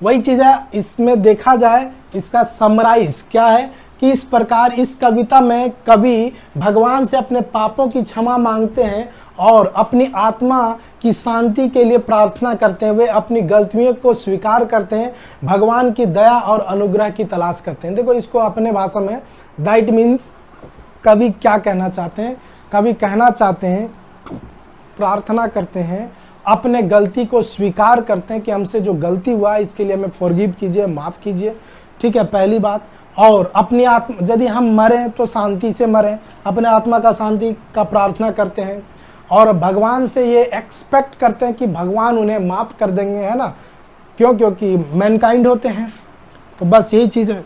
वही चीज़ है, इसमें देखा जाए इसका समराइज क्या है कि इस प्रकार इस कविता में कवि भगवान से अपने पापों की क्षमा मांगते हैं और अपनी आत्मा की शांति के लिए प्रार्थना करते हैं। वे अपनी गलतियों को स्वीकार करते हैं, भगवान की दया और अनुग्रह की तलाश करते हैं। देखो, इसको अपने भाषा में दैट मीन्स कवि क्या कहना चाहते हैं, कवि कहना चाहते हैं प्रार्थना करते हैं, अपने गलती को स्वीकार करते हैं कि हमसे जो गलती हुआ इसके लिए हमें फॉरगिव कीजिए, माफ़ कीजिए, ठीक है, पहली बात। और अपनी आत्मा, यदि हम मरें तो शांति से मरें, अपने आत्मा का शांति का प्रार्थना करते हैं और भगवान से ये एक्सपेक्ट करते हैं कि भगवान उन्हें माफ़ कर देंगे, है ना, क्योंकि मैनकाइंड होते हैं। तो बस यही चीज़ है।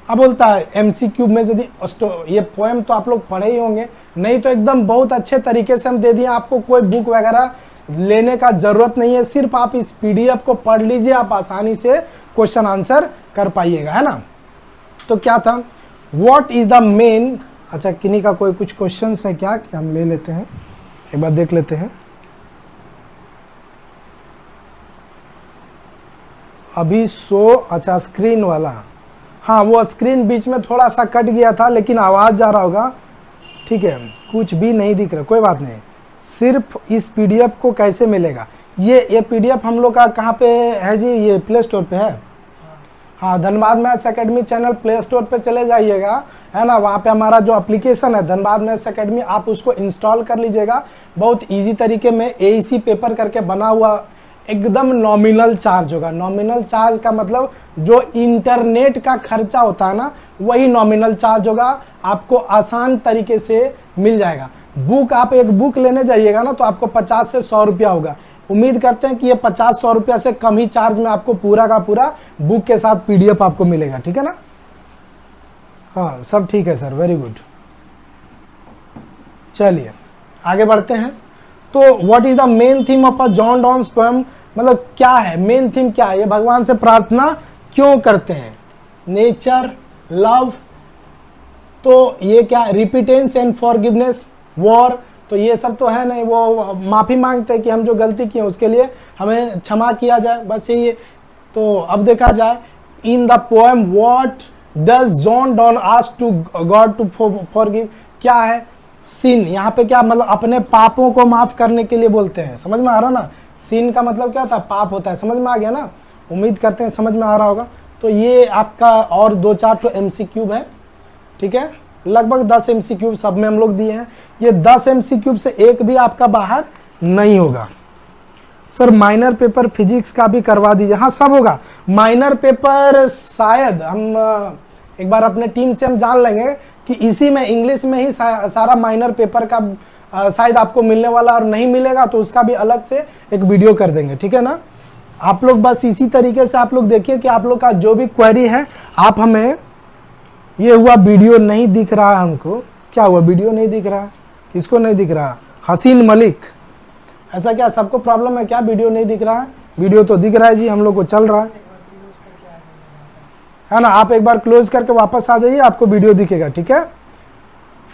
अब बोलता है MCQ में, यदि ये पोएम तो आप लोग पढ़े ही होंगे, नहीं तो एकदम बहुत अच्छे तरीके से हम दे दिए, आपको कोई बुक वगैरह लेने का ज़रूरत नहीं है, सिर्फ आप इस PDF को पढ़ लीजिए, आप आसानी से क्वेश्चन आंसर कर पाइएगा, है ना। तो क्या था, व्हाट इज द मेन, अच्छा किन्हीं का कोई कुछ क्वेश्चन है क्या कि हम ले लेते हैं, एक बार देख लेते हैं। अभी अच्छा स्क्रीन वाला, हाँ वो स्क्रीन बीच में थोड़ा सा कट गया था लेकिन आवाज़ जा रहा होगा, ठीक है, कुछ भी नहीं दिख रहा, कोई बात नहीं। सिर्फ इस PDF को कैसे मिलेगा, ये PDF हम लोग का कहाँ पे है जी, ये प्ले स्टोर पे है, हाँ Dhanbad maths academy channel play store पे चले जाइएगा, है ना, वहाँ पे हमारा जो एप्लीकेशन है धनबाद मैथ्स एकेडमी, आप उसको इंस्टॉल कर लीजिएगा। बहुत इजी तरीके में AEC पेपर करके बना हुआ, एकदम नॉमिनल चार्ज होगा। नॉमिनल चार्ज का मतलब जो इंटरनेट का खर्चा होता है ना, वही नॉमिनल चार्ज होगा, आपको आसान तरीके से मिल जाएगा। बुक, आप एक बुक लेने जाइएगा ना तो आपको 50 से 100 रुपया होगा। उम्मीद करते हैं कि ये 50-100 रुपया से कम ही चार्ज में आपको पूरा का पूरा बुक के साथ PDF आपको मिलेगा, ठीक है ना। हाँ सब ठीक है सर, वेरी गुड। चलिए आगे बढ़ते हैं। तो what is the main theme of a John Donne's poem, मतलब क्या है मेन थीम, क्या है, ये भगवान से प्रार्थना क्यों करते हैं, नेचर, लव, तो ये क्या, रिपीटेंस एंड फॉरगिवनेस, वॉर, तो ये सब तो है नहीं, वो माफ़ी मांगते हैं कि हम जो गलती किए उसके लिए हमें क्षमा किया जाए, बस यही है। तो अब देखा जाए, in the poem what does John Donne ask to God to forgive, क्या है, सिन, यहाँ पे क्या मतलब अपने पापों को माफ करने के लिए बोलते हैं, समझ में आ रहा ना। सिन का मतलब क्या होता है, पाप होता है, समझ में आ गया ना, उम्मीद करते हैं समझ में आ रहा होगा। तो ये आपका और 2-4 तो MCQ है, ठीक है, लगभग 10 MCQ सब में हम लोग दिए हैं। ये 10 MCQ से एक भी आपका बाहर नहीं होगा। सर माइनर पेपर फिजिक्स का भी करवा दीजिए, हाँ सब होगा। माइनर पेपर शायद हम एक बार अपने टीम से हम जान लेंगे कि इसी में इंग्लिश में ही सारा माइनर पेपर का शायद आपको मिलने वाला, और नहीं मिलेगा तो उसका भी अलग से एक वीडियो कर देंगे, ठीक है ना। आप लोग बस इसी तरीके से आप लोग देखिए कि आप लोग का जो भी क्वेरी है आप हमें, ये हुआ वीडियो नहीं दिख रहा है हमको, क्या हुआ वीडियो नहीं दिख रहा, किसको नहीं दिख रहा, हसीन मलिक, ऐसा क्या सबको प्रॉब्लम है क्या, वीडियो नहीं दिख रहा है, वीडियो तो दिख रहा है जी, हम लोग को चल रहा है ना। आप एक बार क्लोज करके वापस आ जाइए, आपको वीडियो दिखेगा, ठीक है,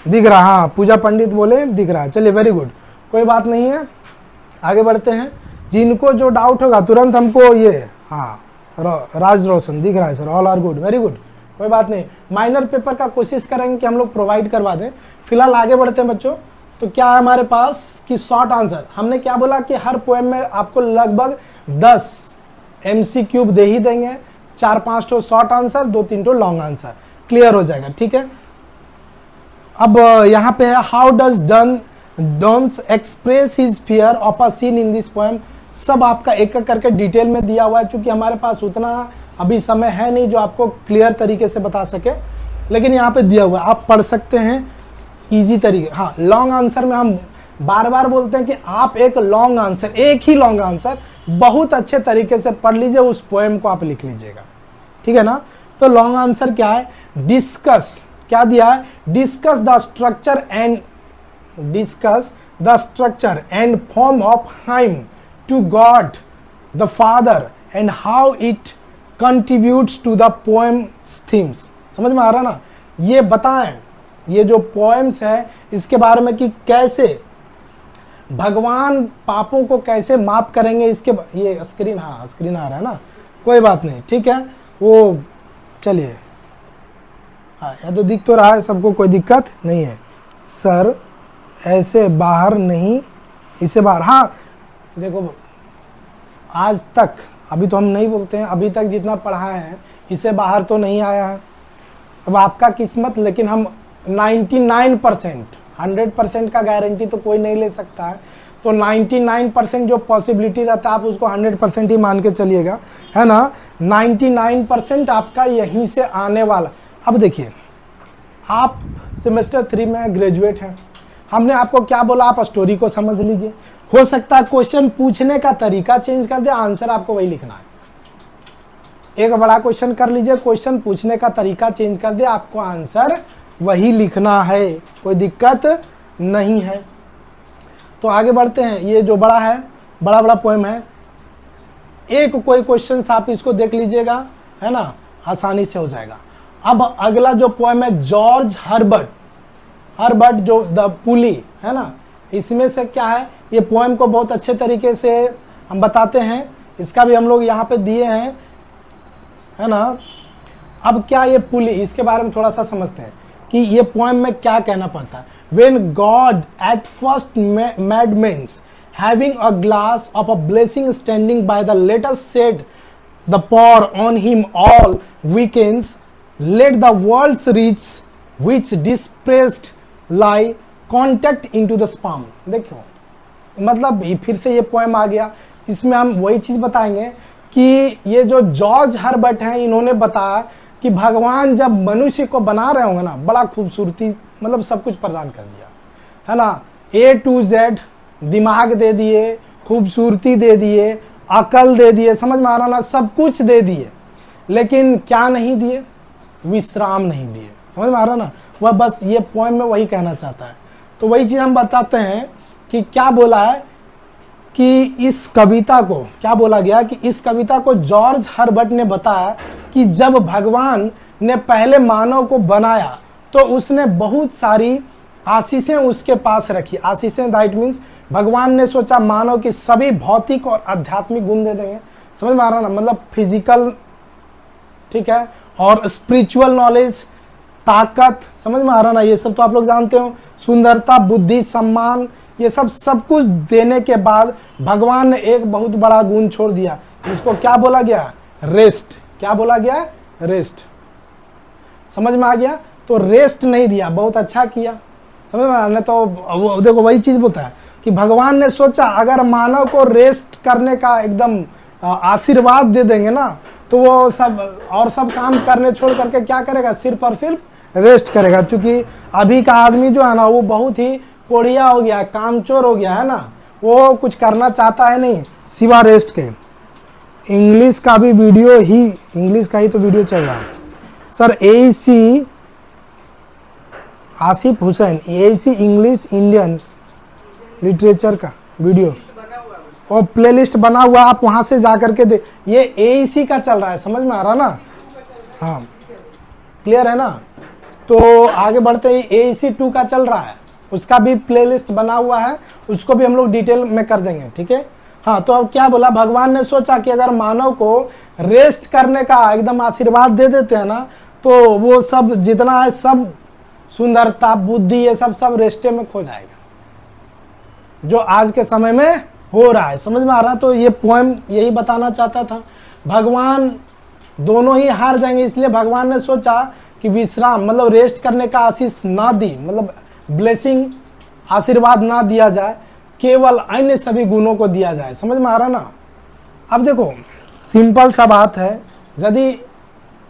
दिख रहा, हाँ पूजा पंडित बोले दिख रहा है, चलिए वेरी गुड, कोई बात नहीं है, आगे बढ़ते हैं। जिनको जो डाउट होगा तुरंत हमको ये, हाँ राज रोशन दिख रहा है sir, all are good, very good, कोई बात नहीं। माइनर पेपर का कोशिश करेंगे कि हम लोग प्रोवाइड करवा दें। फिलहाल आगे बढ़ते हैं बच्चों। तो क्या है हमारे पास कि शॉर्ट आंसर, हमने क्या बोला कि हर पोएम में आपको लगभग 10 MCQ दे ही देंगे, 4-5 ठो शॉर्ट आंसर, 2-3 ठो लॉन्ग आंसर, क्लियर हो जाएगा। ठीक है, अब यहाँ पे है how does Donne's express his fear of a sin in this poem. सब आपका एक एक करके डिटेल में दिया हुआ है, क्योंकि हमारे पास उतना अभी समय है नहीं जो आपको क्लियर तरीके से बता सके, लेकिन यहाँ पे दिया हुआ है, आप पढ़ सकते हैं इजी तरीके। हाँ, लॉन्ग आंसर में हम बार बार बोलते हैं कि आप एक लॉन्ग आंसर, एक ही लॉन्ग आंसर बहुत अच्छे तरीके से पढ़ लीजिए, उस पोएम को आप लिख लीजिएगा। ठीक है ना, तो लॉन्ग आंसर क्या है, डिस्कस, क्या दिया है, discuss the structure and form of hymn to God the Father and how it contributes to the poem's themes. समझ में आ रहा ना, ये बताएं ये जो पोएम्स है इसके बारे में कि कैसे भगवान पापों को कैसे माफ करेंगे। इसके ये स्क्रीन, हाँ स्क्रीन आ रहा है ना, कोई बात नहीं, ठीक है, वो चलिए, हाँ ये तो दिख तो रहा है सबको, कोई दिक्कत नहीं है। सर ऐसे बाहर नहीं, इसे बाहर, हाँ देखो आज तक, अभी तो हम नहीं बोलते हैं, अभी तक जितना पढ़ाए हैं इसे बाहर तो नहीं आया है। अब आपका किस्मत, लेकिन हम 99%, 100% का गारंटी तो कोई नहीं ले सकता है, तो 99% जो पॉसिबिलिटी रहता है आप उसको 100% ही मान के चलिएगा, है ना। 99% आपका यहीं से आने वाला। अब देखिए, आप सेमेस्टर 3 में ग्रेजुएट हैं, हमने आपको क्या बोला, आप स्टोरी को समझ लीजिए। हो सकता है क्वेश्चन पूछने का तरीका चेंज कर दे, आंसर आपको वही लिखना है। एक बड़ा क्वेश्चन कर लीजिए, क्वेश्चन पूछने का तरीका चेंज कर दे, आपको आंसर वही लिखना है, कोई दिक्कत नहीं है। तो आगे बढ़ते हैं, ये जो बड़ा है, बड़ा बड़ा पोएम है, एक कोई क्वेश्चन आप इसको देख लीजिएगा, है ना, आसानी से हो जाएगा। अब अगला जो पोएम है जॉर्ज हर्बर्ट जो द पुली, है ना, इसमें से क्या है, ये पोएम को बहुत अच्छे तरीके से हम बताते हैं, इसका भी हम लोग यहाँ पे दिए हैं, है ना। अब क्या ये पुली, इसके बारे में थोड़ा सा समझते हैं कि ये पोएम में क्या कहना पड़ता है। When God at first made men, having a glass of a blessing standing by the letter said, the pour on him all weekends, let the world's rich which dispersed lie contact into the sperm। देखो मतलब फिर से ये poem आ गया, इसमें हम वही चीज बताएंगे कि ये जो जॉर्ज हर्बर्ट हैं, इन्होंने बताया कि भगवान जब मनुष्य को बना रहे होंगे ना, बड़ा खूबसूरती, मतलब सब कुछ प्रदान कर दिया, है ना, A to Z, दिमाग दे दिए, खूबसूरती दे दिए, अकल दे दिए, समझ में आ रहा ना, सब कुछ दे दिए, लेकिन क्या नहीं दिए, विश्राम नहीं दिए। समझ में आ रहा ना, वह बस ये पोएम में वही कहना चाहता है। तो वही चीज हम बताते हैं कि क्या बोला है, कि इस कविता को क्या बोला गया, कि इस कविता को जॉर्ज हर्बर्ट ने बताया कि जब भगवान ने पहले मानव को बनाया तो उसने बहुत सारी आशीषें उसके पास रखी। आशीषें दैट मीन्स भगवान ने सोचा मानव की सभी भौतिक और आध्यात्मिक गुण दे देंगे। समझ में आ रहा ना, मतलब फिजिकल, ठीक है, और स्पिरिचुअल नॉलेज, ताकत, समझ में आ रहा ना, ये सब तो आप लोग जानते हो, सुंदरता, बुद्धि, सम्मान, ये सब कुछ देने के बाद भगवान ने एक बहुत बड़ा गुण छोड़ दिया, जिसको क्या बोला गया, रेस्ट। क्या बोला गया, रेस्ट। समझ में आ गया, तो रेस्ट नहीं दिया, बहुत अच्छा किया। समझ में आ रहा, तो देखो वही चीज बोलता है कि भगवान ने सोचा अगर मानव को रेस्ट करने का एकदम आशीर्वाद दे देंगे ना, तो वो सब काम करने छोड़ करके क्या करेगा, सिर्फ और सिर्फ रेस्ट करेगा। क्योंकि अभी का आदमी जो है ना, वो बहुत ही कोढ़िया हो गया, कामचोर हो गया, है ना, वो कुछ करना चाहता है नहीं सिवा रेस्ट के। इंग्लिश का भी वीडियो ही, इंग्लिश का ही तो वीडियो चल रहा है sir. AEC Asif Hussain, AEC English Indian literature का वीडियो और प्लेलिस्ट बना हुआ, आप वहां से जाकर के दे, ये AEC का चल रहा है, समझ में आ रहा ना, हाँ क्लियर है ना। तो आगे बढ़ते ही AEC 2 का चल रहा है, उसका भी प्लेलिस्ट बना हुआ है, उसको भी हम लोग डिटेल में कर देंगे, ठीक है। हाँ, तो अब क्या बोला, भगवान ने सोचा कि अगर मानव को रेस्ट करने का एकदम आशीर्वाद दे देते हैं ना, तो वो सब जितना है, सब सुंदरता, बुद्धि, ये सब रेस्टे में खो जाएगा, जो आज के समय में हो रहा है। समझ में आ रहा, तो ये पोएम यही बताना चाहता था। भगवान दोनों ही हार जाएंगे। इसलिए भगवान ने सोचा कि विश्राम मतलब रेस्ट करने का आशीष ना दी, मतलब ब्लेसिंग आशीर्वाद ना दिया जाए, केवल अन्य सभी गुणों को दिया जाए। समझ में आ रहा ना। अब देखो सिंपल सा बात है, यदि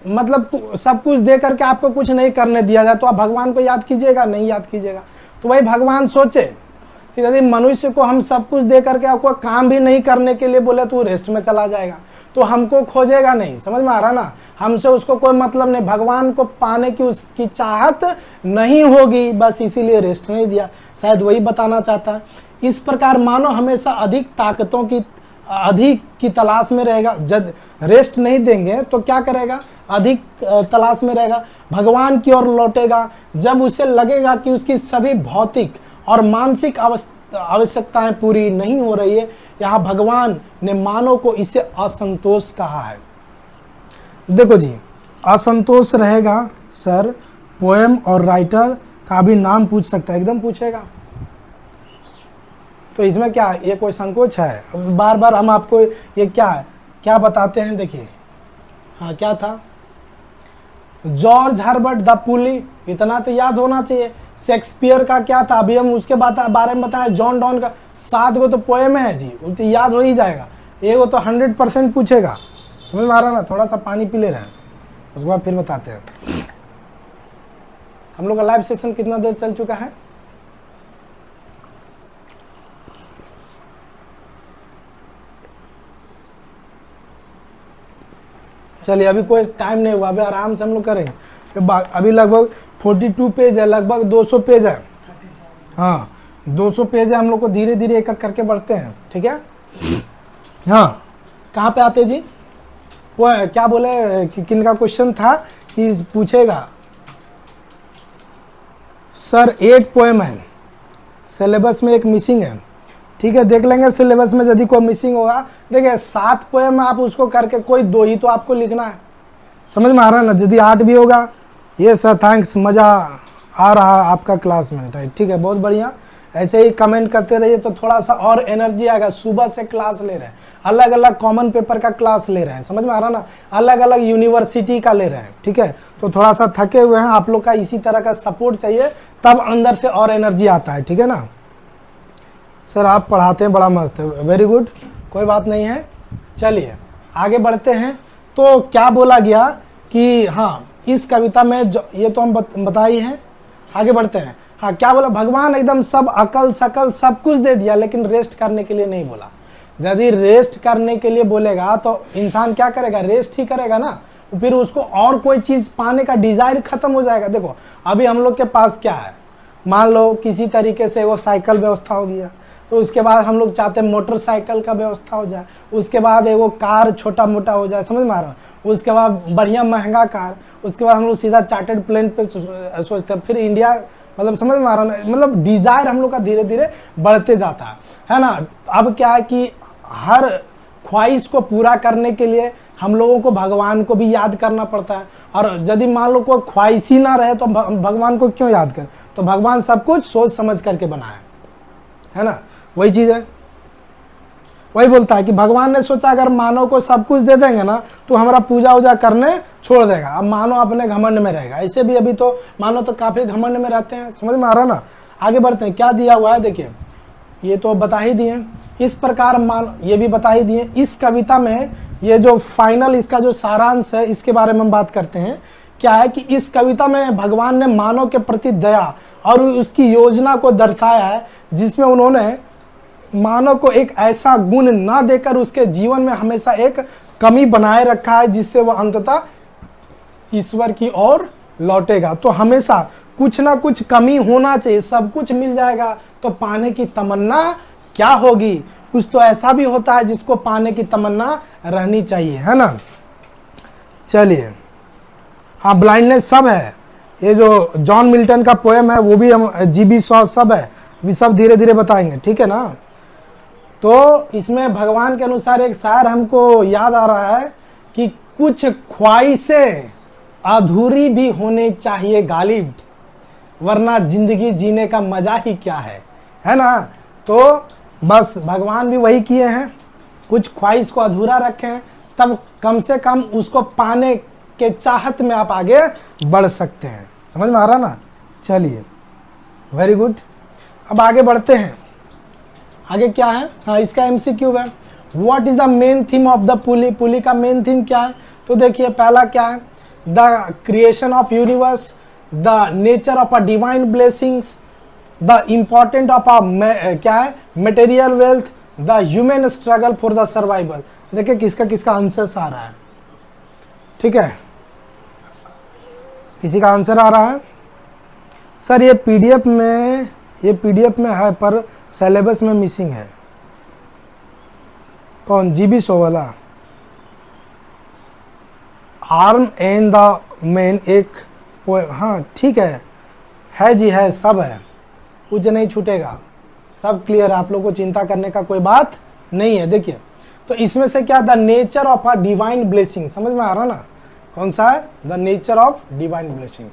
मतलब सब कुछ दे करके आपको कुछ नहीं करने दिया जाए तो आप भगवान को याद कीजिएगा? नहीं याद कीजिएगा। तो वही भगवान सोचे कि यदि मनुष्य को हम सब कुछ दे करके आपको काम भी नहीं करने के लिए बोले तो रेस्ट में चला जाएगा, तो हमको खोजेगा नहीं। समझ में आ रहा ना। हमसे उसको कोई मतलब नहीं, भगवान को पाने की उसकी चाहत नहीं होगी, बस इसीलिए रेस्ट नहीं दिया। शायद वही बताना चाहता है। इस प्रकार मानव हमेशा अधिक ताकतों की अधिक की तलाश में रहेगा। जब रेस्ट नहीं देंगे तो क्या करेगा? अधिक तलाश में रहेगा, भगवान की ओर लौटेगा। जब उसे लगेगा कि उसकी सभी भौतिक और मानसिक आवश्यकताएं पूरी नहीं हो रही है, यहाँ भगवान ने मानव को इसे असंतोष कहा है। देखो जी, असंतोष रहेगा सर, पोएम और राइटर का भी नाम पूछ सकता है, एकदम पूछेगा। तो इसमें क्या ये कोई संकोच है? अब बार बार हम आपको ये क्या बताते हैं। देखिए हाँ, क्या था? जॉर्ज हर्बर्ट द पुली, इतना तो याद होना चाहिए। शेक्सपियर का क्या था? अभी हम उसके बारे में बताया। जॉन डॉन का 7 गो तो पोएम है जी, वो तो याद हो ही जाएगा। एक तो 100% पूछेगा। समझ में आ रहा ना। थोड़ा सा पानी पी ले रहे हैं, उसके बाद फिर बताते हैं। हम लोग का लाइव सेशन कितना देर चल चुका है? चलिए अभी कोई टाइम नहीं हुआ, अभी आराम से हम लोग करेंगे। अभी लगभग 42 पेज है, लगभग 200 पेज है। हाँ 200 पेज है, हम लोग को धीरे धीरे एक एक करके बढ़ते हैं, ठीक है। हाँ कहाँ पे आते जी? वो क्या बोले कि किन का क्वेश्चन था कि पूछेगा सर 8 पोएम है सिलेबस में, एक मिसिंग है। ठीक है, देख लेंगे सिलेबस में यदि कोई मिसिंग होगा। देखिए 7 पोएम आप उसको करके कोई 2 ही तो आपको लिखना है। समझ में आ रहा है ना। यदि 8 भी होगा, ये सर थैंक्स, मज़ा आ रहा आपका क्लास में, राइट, ठीक है, बहुत बढ़िया। ऐसे ही कमेंट करते रहिए तो थोड़ा सा और एनर्जी आएगा। सुबह से क्लास ले रहे हैं, अलग अलग कॉमन पेपर का क्लास ले रहे हैं। समझ में आ रहा ना। अलग अलग यूनिवर्सिटी का ले रहे हैं, ठीक है। तो थोड़ा सा थके हुए हैं, आप लोग का इसी तरह का सपोर्ट चाहिए, तब अंदर से और एनर्जी आता है, ठीक है ना। सर आप पढ़ाते हैं बड़ा मस्त है, वेरी गुड, कोई बात नहीं है। चलिए आगे बढ़ते हैं। तो क्या बोला गया कि हाँ इस कविता में ये तो हम बता ही हैं। आगे बढ़ते हैं। हाँ क्या बोला? भगवान एकदम सब अकल सकल सब कुछ दे दिया, लेकिन रेस्ट करने के लिए नहीं बोला। यदि रेस्ट करने के लिए बोलेगा तो इंसान क्या करेगा? रेस्ट ही करेगा ना। फिर उसको और कोई चीज़ पाने का डिजायर खत्म हो जाएगा। देखो अभी हम लोग के पास क्या है, मान लो किसी तरीके से वो साइकिल व्यवस्था हो गया, तो उसके बाद हम लोग चाहते हैं मोटरसाइकिल का व्यवस्था हो जाए, उसके बाद वो कार छोटा मोटा हो जाए। समझ में आ रहा है। उसके बाद बढ़िया महंगा कार, उसके बाद हम लोग सीधा चार्टर्ड प्लेन पे सोचते हैं। फिर इंडिया मतलब समझ में आ रहा है ना। मतलब डिज़ायर हम लोग का धीरे धीरे बढ़ते जाता है ना। अब क्या है कि हर ख्वाहिश को पूरा करने के लिए हम लोगों को भगवान को भी याद करना पड़ता है। और यदि मान लो कोई ख्वाहिश ही ना रहे तो भगवान को क्यों याद करें? तो भगवान सब कुछ सोच समझ करके बनाया है ना। वही चीज़ है, वही बोलता है कि भगवान ने सोचा अगर मानव को सब कुछ दे देंगे ना तो हमारा पूजा वूजा करने छोड़ देगा। अब मानव अपने घमंड में रहेगा। ऐसे भी अभी तो मानव तो काफ़ी घमंड में रहते हैं। समझ में आ रहा ना। आगे बढ़ते हैं। क्या दिया हुआ है देखिए, ये तो बता ही दिए। इस प्रकार ये भी बता ही दिए। इस कविता में ये जो फाइनल इसका जो सारांश है, इसके बारे में हम बात करते हैं। क्या है कि इस कविता में भगवान ने मानव के प्रति दया और उसकी योजना को दर्शाया है, जिसमें उन्होंने मानव को एक ऐसा गुण ना देकर उसके जीवन में हमेशा एक कमी बनाए रखा है, जिससे वह अंततः ईश्वर की ओर लौटेगा। तो हमेशा कुछ ना कुछ कमी होना चाहिए। सब कुछ मिल जाएगा तो पाने की तमन्ना क्या होगी? कुछ तो ऐसा भी होता है जिसको पाने की तमन्ना रहनी चाहिए, है ना। चलिए हाँ, ब्लाइंडनेस सब है। ये जो जॉन मिल्टन का पोएम है वो भी हम GB शॉ सब है, भी सब धीरे धीरे बताएंगे, ठीक है ना। तो इसमें भगवान के अनुसार एक शायर हमको याद आ रहा है कि कुछ ख्वाहिशें अधूरी भी होनी चाहिए गालिब, वरना जिंदगी जीने का मजा ही क्या है ना। तो बस भगवान भी वही किए हैं, कुछ ख्वाहिश को अधूरा रखे हैं, तब कम से कम उसको पाने के चाहत में आप आगे बढ़ सकते हैं। समझ में आ रहा ना? चलिए, वेरी गुड। अब आगे बढ़ते हैं। आगे क्या है? हाँ, इसका एमसीक्यू है, what is the main theme of the pulley. Pulley का मेन थीम क्या है? तो देखिए, पहला क्या है? The creation of universe, the nature of a divine blessings, the important of a क्या है? Material wealth, the human struggle for the survival. देखिए किसका किसका आंसर आ रहा है। ठीक है, किसी का आंसर आ रहा है? सर ये पीडीएफ में है पर सिलेबस में मिसिंग है। कौन? जीबी सोवाला। आर्म एंड द मैन एक हाँ ठीक है जी, है, सब है, कुछ नहीं छूटेगा, सब क्लियर है, आप लोग को चिंता करने का कोई बात नहीं है। देखिए, तो इसमें से क्या? The nature of a divine blessing. समझ में आ रहा ना? कौन सा है? The nature of divine blessing.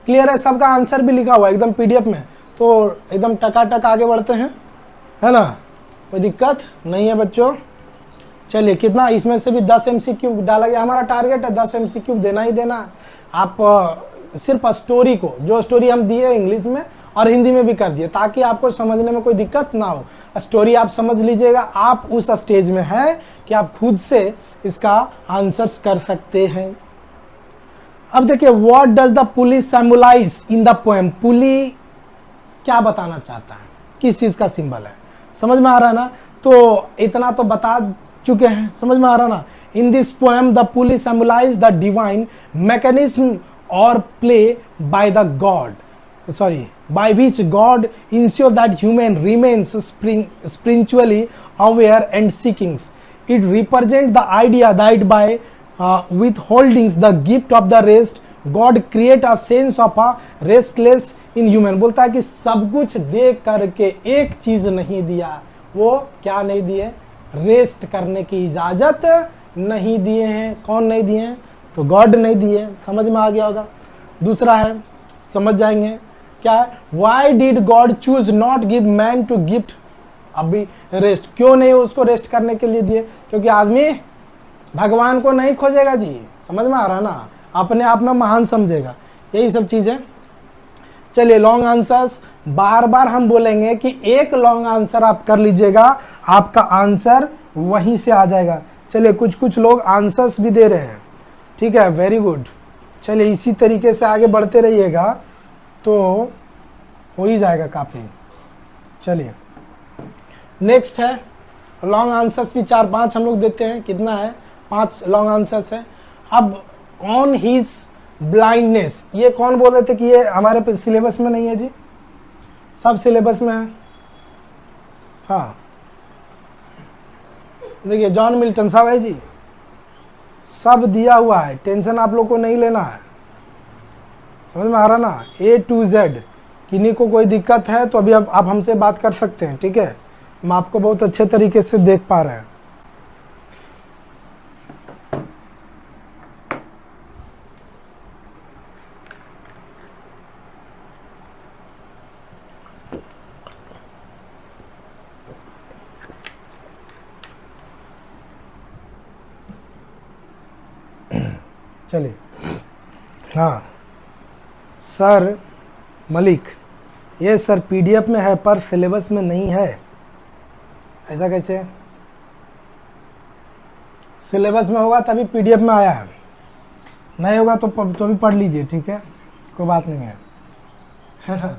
Clear है? सबका आंसर भी लिखा हुआ है एकदम पीडीएफ में, तो एकदम टकाटक आगे बढ़ते हैं, है ना? कोई दिक्कत नहीं है बच्चों। चलिए, कितना इसमें से भी 10 एमसीक्यू डाला गया। हमारा टारगेट है 10 एमसीक्यू देना ही देना। आप सिर्फ स्टोरी को, जो स्टोरी हम दिए इंग्लिश में और हिंदी में भी कर दिए, ताकि आपको समझने में कोई दिक्कत ना हो। स्टोरी आप समझ लीजिएगा, आप उस स्टेज में हैं कि आप खुद से इसका आंसर्स कर सकते हैं। अब देखिए, what does the pulley symbolise in the poem. Pulley क्या बताना चाहता है, किस चीज का सिंबल है? समझ में आ रहा है ना? तो इतना तो बता चुके हैं, समझ में आ रहा ना? In this poem the pulley symbolise the divine mechanism और play by the God, by which God ensure that human remains spiritually aware and seeking. It represents the idea that by withholding the gift of the rest, God create a sense of a restless in human. बोलता है कि सब कुछ दे करके एक चीज नहीं दिया। वो क्या नहीं दिए? रेस्ट करने की इजाजत नहीं दिए हैं। कौन नहीं दिए हैं? तो गॉड नहीं दिए। समझ में आ गया होगा। दूसरा है, समझ जाएंगे क्या है? Why did God choose not give man to gift अभी रेस्ट। क्यों नहीं उसको रेस्ट करने के लिए दिए? क्योंकि आदमी भगवान को नहीं खोजेगा जी। समझ में आ रहा ना? अपने आप में महान समझेगा, यही सब चीजें। चलिए, लॉन्ग आंसर्स बार बार हम बोलेंगे कि एक लॉन्ग आंसर आप कर लीजिएगा, आपका आंसर वहीं से आ जाएगा। चलिए, कुछ लोग आंसर्स भी दे रहे हैं। ठीक है, वेरी गुड। चलिए, इसी तरीके से आगे बढ़ते रहिएगा तो हो ही जाएगा काफ़ी। चलिए, नेक्स्ट है लॉन्ग आंसर्स भी 4-5 हम लोग देते हैं। कितना है? 5 लॉन्ग आंसर्स है। अब ऑन हिज ब्लाइंडनेस, ये कौन बोल रहे थे कि ये हमारे सिलेबस में नहीं है जी? सब सिलेबस में है। हाँ, देखिए, जॉन मिल्टन साहब है जी, सब दिया हुआ है, टेंशन आप लोग को नहीं लेना है। समझ में आ रहा ना? A to Z। किन्हीं को कोई दिक्कत है तो अभी अब आप हमसे बात कर सकते हैं। ठीक है, हम आपको बहुत अच्छे तरीके से देख पा रहे हैं। चलिए, हाँ सर मलिक, ये सर पीडीएफ में है पर सिलेबस में नहीं है। ऐसा कैसे? सिलेबस में होगा तभी पीडीएफ में आया है, नहीं होगा तो भी पढ़ लीजिए। ठीक है, कोई बात नहीं है ना?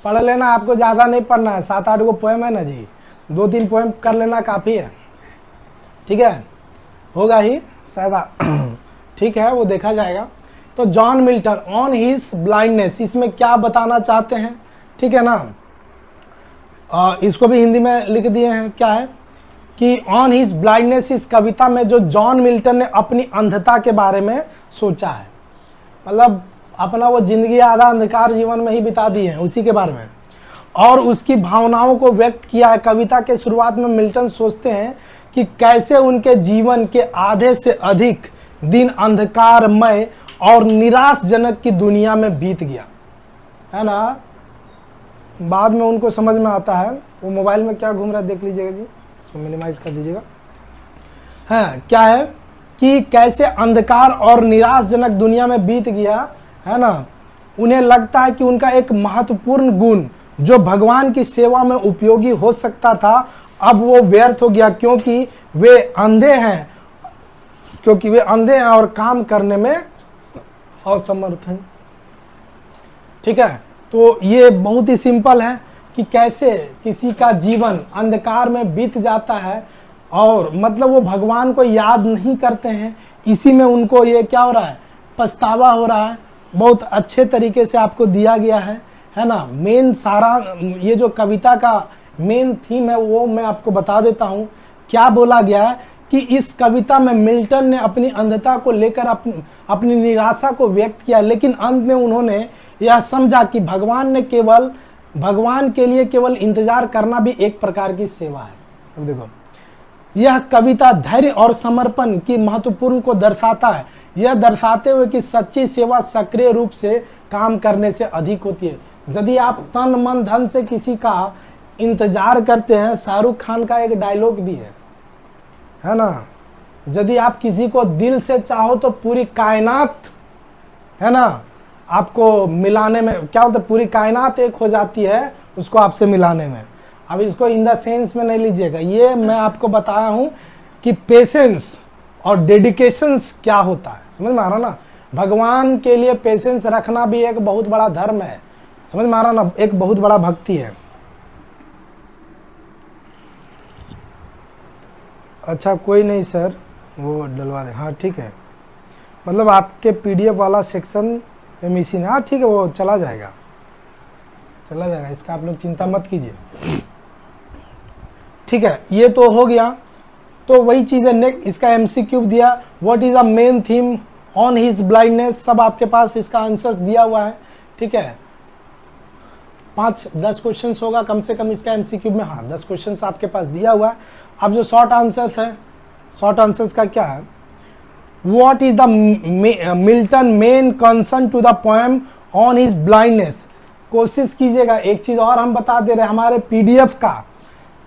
पढ़ लेना, आपको ज़्यादा नहीं पढ़ना है। 7-8 गो पोएम है ना जी, 2-3 पोएम कर लेना काफ़ी है। ठीक है, होगा ही शायद। ठीक है, वो देखा जाएगा। तो John Milton on his blindness, इसमें क्या बताना चाहते हैं? ठीक है ना? इसको भी हिंदी में लिख दिए हैं। क्या है कि ऑन हिज ब्लाइंडनेस, इस कविता में जो जॉन मिल्टन ने अपनी अंधता के बारे में सोचा है, मतलब अपना वो जिंदगी आधा अंधकार जीवन में ही बिता दी है, उसी के बारे में, और उसकी भावनाओं को व्यक्त किया है। कविता के शुरुआत में मिल्टन सोचते हैं कि कैसे उनके जीवन के आधे से अधिक दिन अंधकारमय और निराशजनक की दुनिया में बीत गया, है ना? बाद में उनको समझ में आता है। वो मोबाइल में क्या घूम रहा है देख लीजिएगा जी, उसको मिनिमाइज कर दीजिएगा। हाँ, क्या है कि कैसे अंधकार और निराशजनक दुनिया में बीत गया है ना, उन्हें लगता है कि उनका एक महत्वपूर्ण गुण जो भगवान की सेवा में उपयोगी हो सकता था अब वो व्यर्थ हो गया, क्योंकि वे अंधे हैं और काम करने में असमर्थ हैं। ठीक है, तो ये बहुत ही सिंपल है कि कैसे किसी का जीवन अंधकार में बीत जाता है और मतलब वो भगवान को याद नहीं करते हैं, इसी में उनको ये क्या हो रहा है, पछतावा हो रहा है। बहुत अच्छे तरीके से आपको दिया गया है ना। मेन सारा ये जो कविता का मेन थीम है वो मैं आपको बता देता हूँ। क्या बोला गया है कि इस कविता में मिल्टन ने अपनी अंधता को लेकर अपनी निराशा को व्यक्त किया, लेकिन अंत में उन्होंने यह समझा कि भगवान के लिए केवल इंतजार करना भी एक प्रकार की सेवा है। अब देखो, यह कविता धैर्य और समर्पण की महत्वपूर्ण को दर्शाता है, यह दर्शाते हुए कि सच्ची सेवा सक्रिय रूप से काम करने से अधिक होती है। यदि आप तन मन धन से किसी का इंतजार करते हैं, शाहरुख खान का एक डायलॉग भी है ना, यदि आप किसी को दिल से चाहो तो पूरी कायनात है ना आपको मिलाने में क्या होता है, पूरी कायनात एक हो जाती है उसको आपसे मिलाने में। अब इसको इन द सेंस में नहीं लीजिएगा, ये मैं आपको बताया हूं कि पेशेंस और डेडिकेशंस क्या होता है, समझ में आ रहा ना। भगवान के लिए पेशेंस रखना भी एक बहुत बड़ा धर्म है, समझ में आ रहा ना, एक बहुत बड़ा भक्ति है। अच्छा कोई नहीं सर, वो डलवा दे, हाँ ठीक है, मतलब आपके पीडीएफ वाला सेक्शन में मिसिंग है, हाँ ठीक है, वो चला जाएगा, इसका आप लोग चिंता मत कीजिए। ठीक है, ये तो हो गया। तो वही चीज़ है, नेक्स्ट इसका एमसीक्यू दिया, what is the main theme on his blindness, सब आपके पास इसका आंसर्स दिया हुआ है। ठीक है, 5-10 क्वेश्चन होगा कम से कम इसका एमसीक्यू में, हाँ 10 क्वेश्चन आपके पास दिया हुआ है। अब जो शॉर्ट आंसर्स है, शॉर्ट आंसर्स का क्या है, what is the Milton main concern to the poem on his blindness. कोशिश कीजिएगा, एक चीज और हम बता दे रहे हैं, हमारे पीडीएफ का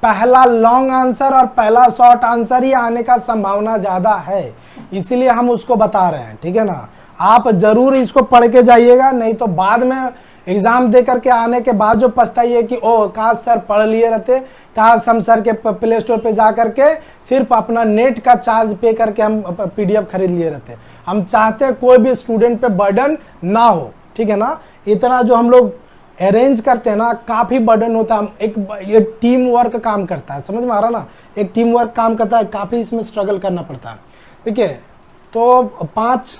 पहला लॉन्ग आंसर और पहला शॉर्ट आंसर ही आने का संभावना ज्यादा है, इसलिए हम उसको बता रहे हैं। ठीक है ना, आप जरूर इसको पढ़ के जाइएगा, नहीं तो बाद में एग्जाम दे करके आने के बाद जो पछताइए कि ओ काश सर पढ़ लिए रहते, काश हम सर के प्ले स्टोर पे जा करके सिर्फ अपना नेट का चार्ज पे करके हम पीडीएफ खरीद लिए रहते। हम चाहते हैं कोई भी स्टूडेंट पे बर्डन ना हो। ठीक है ना, इतना जो हम लोग अरेंज करते हैं ना, काफ़ी बर्डन होता है, एक टीम वर्क काम करता है, समझ में आ रहा ना, एक टीम वर्क काम करता है, काफ़ी इसमें स्ट्रगल करना पड़ता है। ठीक है, तो 5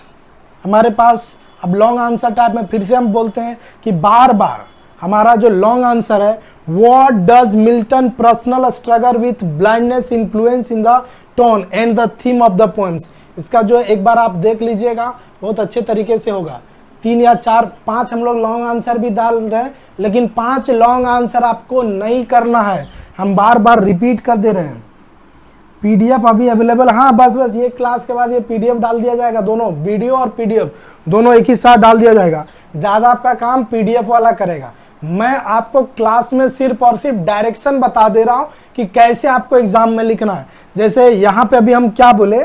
हमारे पास। अब लॉन्ग आंसर टाइप में फिर से हम बोलते हैं कि बार बार हमारा जो लॉन्ग आंसर है, what does Milton personal struggle with blindness influence in the tone and the theme of the poems. इसका जो एक बार आप देख लीजिएगा, बहुत अच्छे तरीके से होगा। 3 या 4 5 हम लोग लॉन्ग आंसर भी डाल रहे हैं, लेकिन 5 लॉन्ग आंसर आपको नहीं करना है, हम बार बार रिपीट कर दे रहे हैं। पीडीएफ अभी अवेलेबल, हाँ बस ये क्लास के बाद ये पीडीएफ डाल दिया जाएगा, दोनों वीडियो और पीडीएफ दोनों एक ही साथ डाल दिया जाएगा। ज़्यादा आपका काम पीडीएफ वाला करेगा, मैं आपको क्लास में सिर्फ और सिर्फ डायरेक्शन बता दे रहा हूँ कि कैसे आपको एग्जाम में लिखना है। जैसे यहाँ पे अभी हम क्या बोले,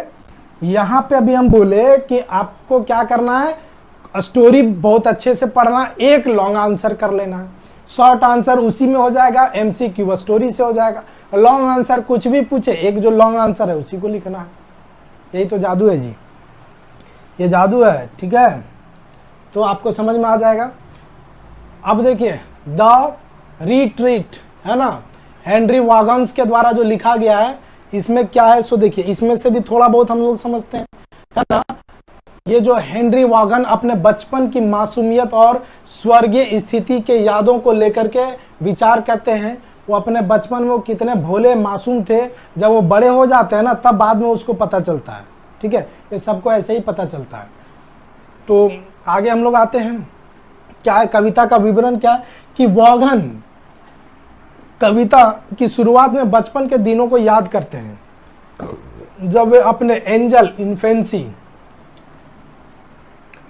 यहाँ पे अभी हम बोले कि आपको क्या करना है, स्टोरी बहुत अच्छे से पढ़ना, एक लॉन्ग आंसर कर लेना है, शॉर्ट आंसर उसी में हो जाएगा, एमसीक्यू स्टोरी से हो जाएगा, लॉन्ग आंसर कुछ भी पूछे, एक जो लॉन्ग आंसर है उसी को लिखना है। यही तो जादू है जी, ये जादू है। ठीक है, तो आपको समझ में आ जाएगा। अब देखिए द रिट्रीट है ना, हेनरी वागन्स के द्वारा जो लिखा गया है, इसमें क्या है सो देखिए, इसमें से भी थोड़ा बहुत हम लोग समझते हैं, है ना। ये जो हेनरी वागन अपने बचपन की मासूमियत और स्वर्गीय स्थिति के यादों को लेकर के विचार करते हैं। वो अपने बचपन में वो कितने भोले मासूम थे, जब वो बड़े हो जाते हैं ना तब बाद में उसको पता चलता है। ठीक है, ये सबको ऐसे ही पता चलता है। तो आगे हम लोग आते हैं, क्या है कविता का विवरण, क्या है कि वागन कविता की शुरुआत में बचपन के दिनों को याद करते हैं, जब वे अपने एंजल इन्फेंसी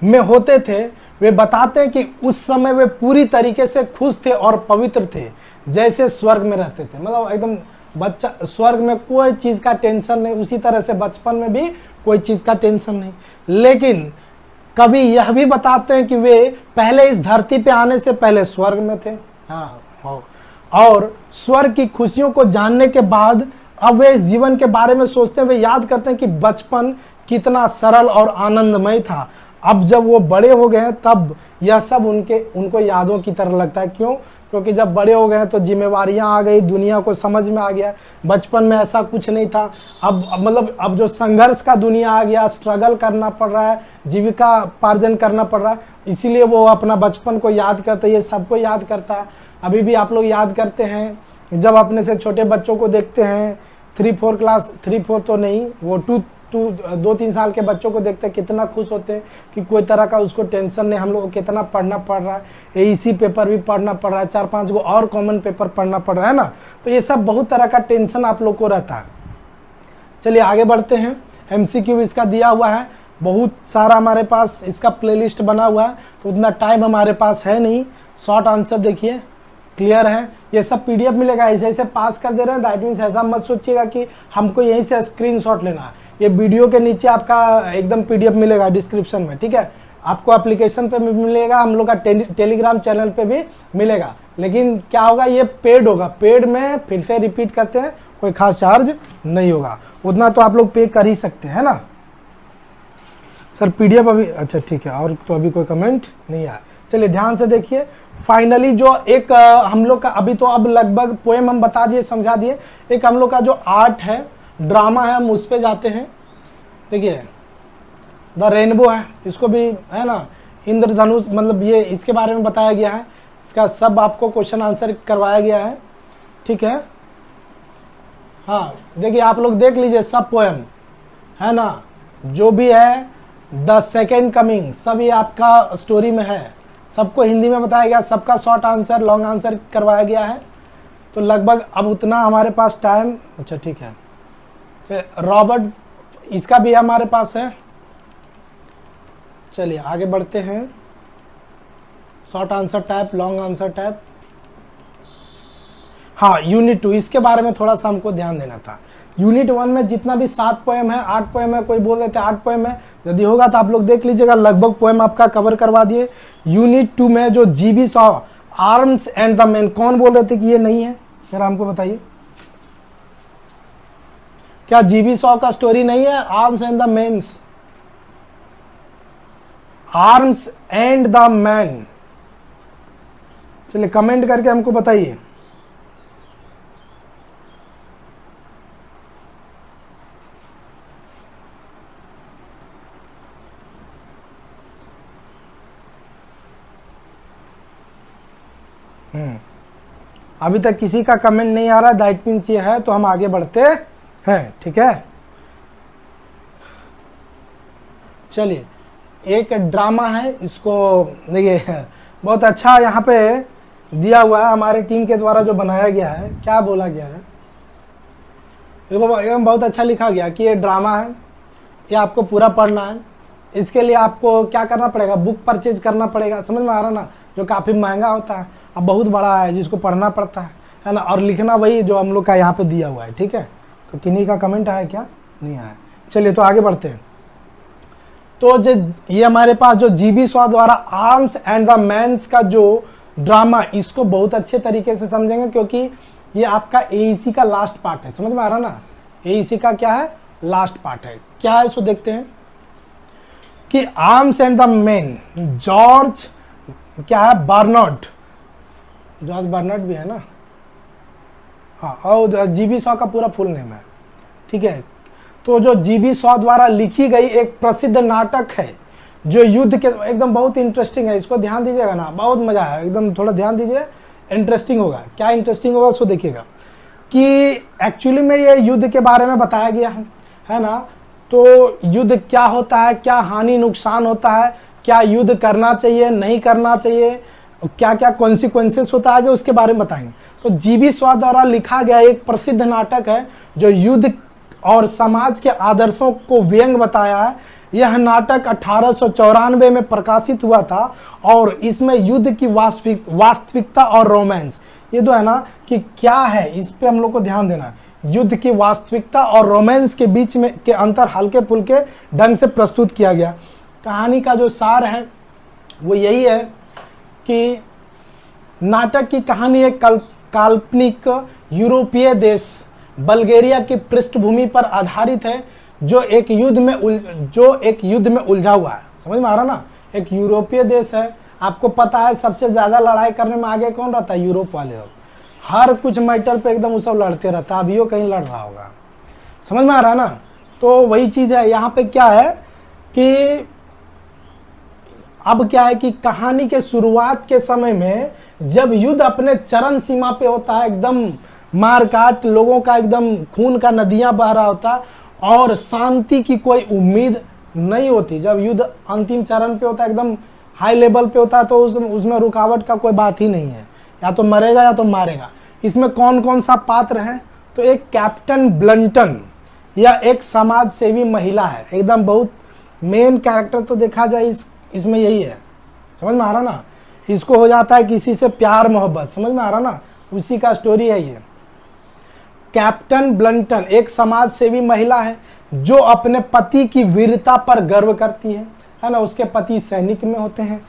में होते थे। वे बताते हैं कि उस समय वे पूरी तरीके से खुश थे और पवित्र थे, जैसे स्वर्ग में रहते थे। मतलब एकदम बच्चा स्वर्ग में कोई चीज़ का टेंशन नहीं, उसी तरह से बचपन में भी कोई चीज़ का टेंशन नहीं। लेकिन कभी यह भी बताते हैं कि वे पहले इस धरती पे आने से पहले स्वर्ग में थे। हाँ, और स्वर्ग की खुशियों को जानने के बाद अब वे इस जीवन के बारे में सोचते हैं, वे याद करते हैं कि बचपन कितना सरल और आनंदमय था। अब जब वो बड़े हो गए हैं तब यह सब उनको यादों की तरह लगता है। क्यों? क्योंकि जब बड़े हो गए हैं तो जिम्मेवारियां आ गई, दुनिया को समझ में आ गया। बचपन में ऐसा कुछ नहीं था। अब जो संघर्ष का दुनिया आ गया, स्ट्रगल करना पड़ रहा है, जीविका पार्जन करना पड़ रहा है, इसीलिए वो अपना बचपन को याद करते हैं। ये सबको याद करता है। अभी भी आप लोग याद करते हैं जब अपने से छोटे बच्चों को देखते हैं, 3-4 तो नहीं, वो 2-3 साल के बच्चों को देखते हैं, कितना खुश होते हैं कि कोई तरह का उसको टेंशन नहीं। हम लोग को कितना पढ़ना पड़ रहा है, एईसी पेपर भी पढ़ना पड़ रहा है, 4-5 गो और कॉमन पेपर पढ़ना पड़ रहा है ना। तो ये सब बहुत तरह का टेंशन आप लोग को रहता है। चलिए आगे बढ़ते हैं। एमसीक्यू इसका दिया हुआ है, बहुत सारा हमारे पास इसका प्लेलिस्ट बना हुआ है, तो उतना टाइम हमारे पास है नहीं। शॉर्ट आंसर देखिए, क्लियर है। ये सब पीडीएफ मिलेगा, ऐसे ऐसे पास कर दे रहे हैं। दैट मीन्स ऐसा मत सोचिएगा कि हमको यहीं से स्क्रीनशॉट लेना है। ये वीडियो के नीचे आपका एकदम पीडीएफ मिलेगा डिस्क्रिप्शन में, ठीक है। आपको एप्लीकेशन पे भी मिलेगा, हम लोग का टेलीग्राम चैनल पे भी मिलेगा। लेकिन क्या होगा, ये पेड होगा। पेड में फिर से रिपीट करते हैं, कोई खास चार्ज नहीं होगा, उतना तो आप लोग पे कर ही सकते हैं ना। सर पीडीएफ अभी, अच्छा ठीक है, और तो अभी कोई कमेंट नहीं आया। चलिए ध्यान से देखिए। फाइनली जो एक हम लोग का अभी तो अब लगभग पोएम हम बता दिए, समझा दिए। एक हम लोग का जो आर्ट है, ड्रामा है, हम उस पे जाते हैं। देखिए द रेनबो है, इसको भी है ना, इंद्रधनुष, मतलब ये इसके बारे में बताया गया है। इसका सब आपको क्वेश्चन आंसर करवाया गया है, ठीक है। हाँ देखिए आप लोग देख लीजिए, सब पोएम है ना, जो भी है द सेकेंड कमिंग, सब ये आपका स्टोरी में है। सबको हिंदी में बताया गया, सबका शॉर्ट आंसर, लॉन्ग आंसर करवाया गया है। तो लगभग अब उतना हमारे पास टाइम, अच्छा ठीक है। रॉबर्ट, इसका भी हमारे पास है। चलिए आगे बढ़ते हैं। Short answer type, long answer type. हाँ यूनिट 2, इसके बारे में थोड़ा सा हमको ध्यान देना था। यूनिट 1 में जितना भी 7 पोएम है, 8 पोएम है, कोई बोल देते 8 पोएम है, यदि होगा तो आप लोग देख लीजिएगा, लगभग पोएम आपका कवर करवा दिए। यूनिट 2 में जो GB saw, arms and the man, कौन बोल रहे थे कि ये नहीं है, जरा हमको बताइए। क्या जीबी सॉ का स्टोरी नहीं है, arms and the men's? Arms and the man, चलिए कमेंट करके हमको बताइए। अभी तक किसी का कमेंट नहीं आ रहा, दैट मीन्स ये है, तो हम आगे बढ़ते हैं, ठीक है। चलिए एक ड्रामा है, इसको देखिए, बहुत अच्छा यहाँ पे दिया हुआ है, हमारे टीम के द्वारा जो बनाया गया है। क्या बोला गया है, एकदम बहुत अच्छा लिखा गया कि ये ड्रामा है, ये आपको पूरा पढ़ना है। इसके लिए आपको क्या करना पड़ेगा, बुक परचेज करना पड़ेगा, समझ में आ रहा ना, जो काफ़ी महंगा होता है, अब बहुत बड़ा है जिसको पढ़ना पड़ता है ना, और लिखना वही जो हम लोग का यहाँ पे दिया हुआ है, ठीक है। तो किन्हीं का कमेंट आया क्या, नहीं आया। चलिए तो आगे बढ़ते हैं। तो जो ये हमारे पास जो जीबी सॉ द्वारा आर्म्स एंड द मैन्स का जो ड्रामा, इसको बहुत अच्छे तरीके से समझेंगे, क्योंकि ये आपका एईसी का लास्ट पार्ट है, समझ में आ रहा ना। एईसी का क्या है, लास्ट पार्ट है। क्या है इसको देखते हैं कि arms and the man, George क्या है, बर्नार्ड, जॉर्ज बर्नार्ड भी है ना, हाँ, और जीबी सॉ का पूरा फुल नेम है, ठीक है। तो जो जीबी सॉ द्वारा लिखी गई एक प्रसिद्ध नाटक है, जो युद्ध के, एकदम बहुत इंटरेस्टिंग है, इसको ध्यान दीजिएगा ना, बहुत मजा है, एकदम थोड़ा ध्यान दीजिए, इंटरेस्टिंग होगा। क्या इंटरेस्टिंग होगा उसको देखिएगा कि एक्चुअली में ये युद्ध के बारे में बताया गया है ना। तो युद्ध क्या होता है, क्या हानि नुकसान होता है, क्या युद्ध करना चाहिए नहीं करना चाहिए, क्या क्या कॉन्सिक्वेंसेस होता है, उसके बारे में बताएंगे। तो जीबी सॉ द्वारा लिखा गया एक प्रसिद्ध नाटक है जो युद्ध और समाज के आदर्शों को व्यंग बताया है। यह नाटक 1894 में प्रकाशित हुआ था और इसमें युद्ध की वास्तविकता और रोमांस, ये तो है ना कि क्या है, इस पे हम लोग को ध्यान देना है। युद्ध की वास्तविकता और रोमांस के बीच में के अंतर हल्के फुल्के ढंग से प्रस्तुत किया गया। कहानी का जो सार है वो यही है कि नाटक की कहानी एक काल्पनिक यूरोपीय देश बल्गेरिया की पृष्ठभूमि पर आधारित है, जो एक युद्ध में उलझा हुआ है। समझ में आ रहा ना, एक यूरोपीय देश है, आपको पता है सबसे ज्यादा लड़ाई करने में आगे कौन रहता है, यूरोप वाले लोग। हर कुछ मैटर पे एकदम वो सब लड़ते रहता है, अभी वो कहीं लड़ रहा होगा। समझ में आ रहा है ना, तो वही चीज है यहाँ पे। क्या है कि अब क्या है कि कहानी के शुरुआत के समय में जब युद्ध अपने चरम सीमा पे होता है, एकदम मार काट, लोगों का एकदम खून का नदियां बह रहा होता और शांति की कोई उम्मीद नहीं होती, जब युद्ध अंतिम चरण पे होता है, एकदम हाई लेवल पे होता है, तो उसमें रुकावट का कोई बात ही नहीं है, या तो मरेगा या तो मारेगा। इसमें कौन कौन सा पात्र है, तो एक कैप्टन ब्लंटन या एक समाज सेवी महिला है, एकदम बहुत मेन कैरेक्टर तो देखा जाए इसमें यही है। समझ में आ रहा ना, इसको हो जाता है किसी से प्यार मोहब्बत, समझ में आ रहा ना, उसी का स्टोरी है ये। कैप्टन ब्लंटन एक समाज सेवी महिला है जो अपने पति की वीरता पर गर्व करती है ना। उसके पति सैनिक में होते हैं,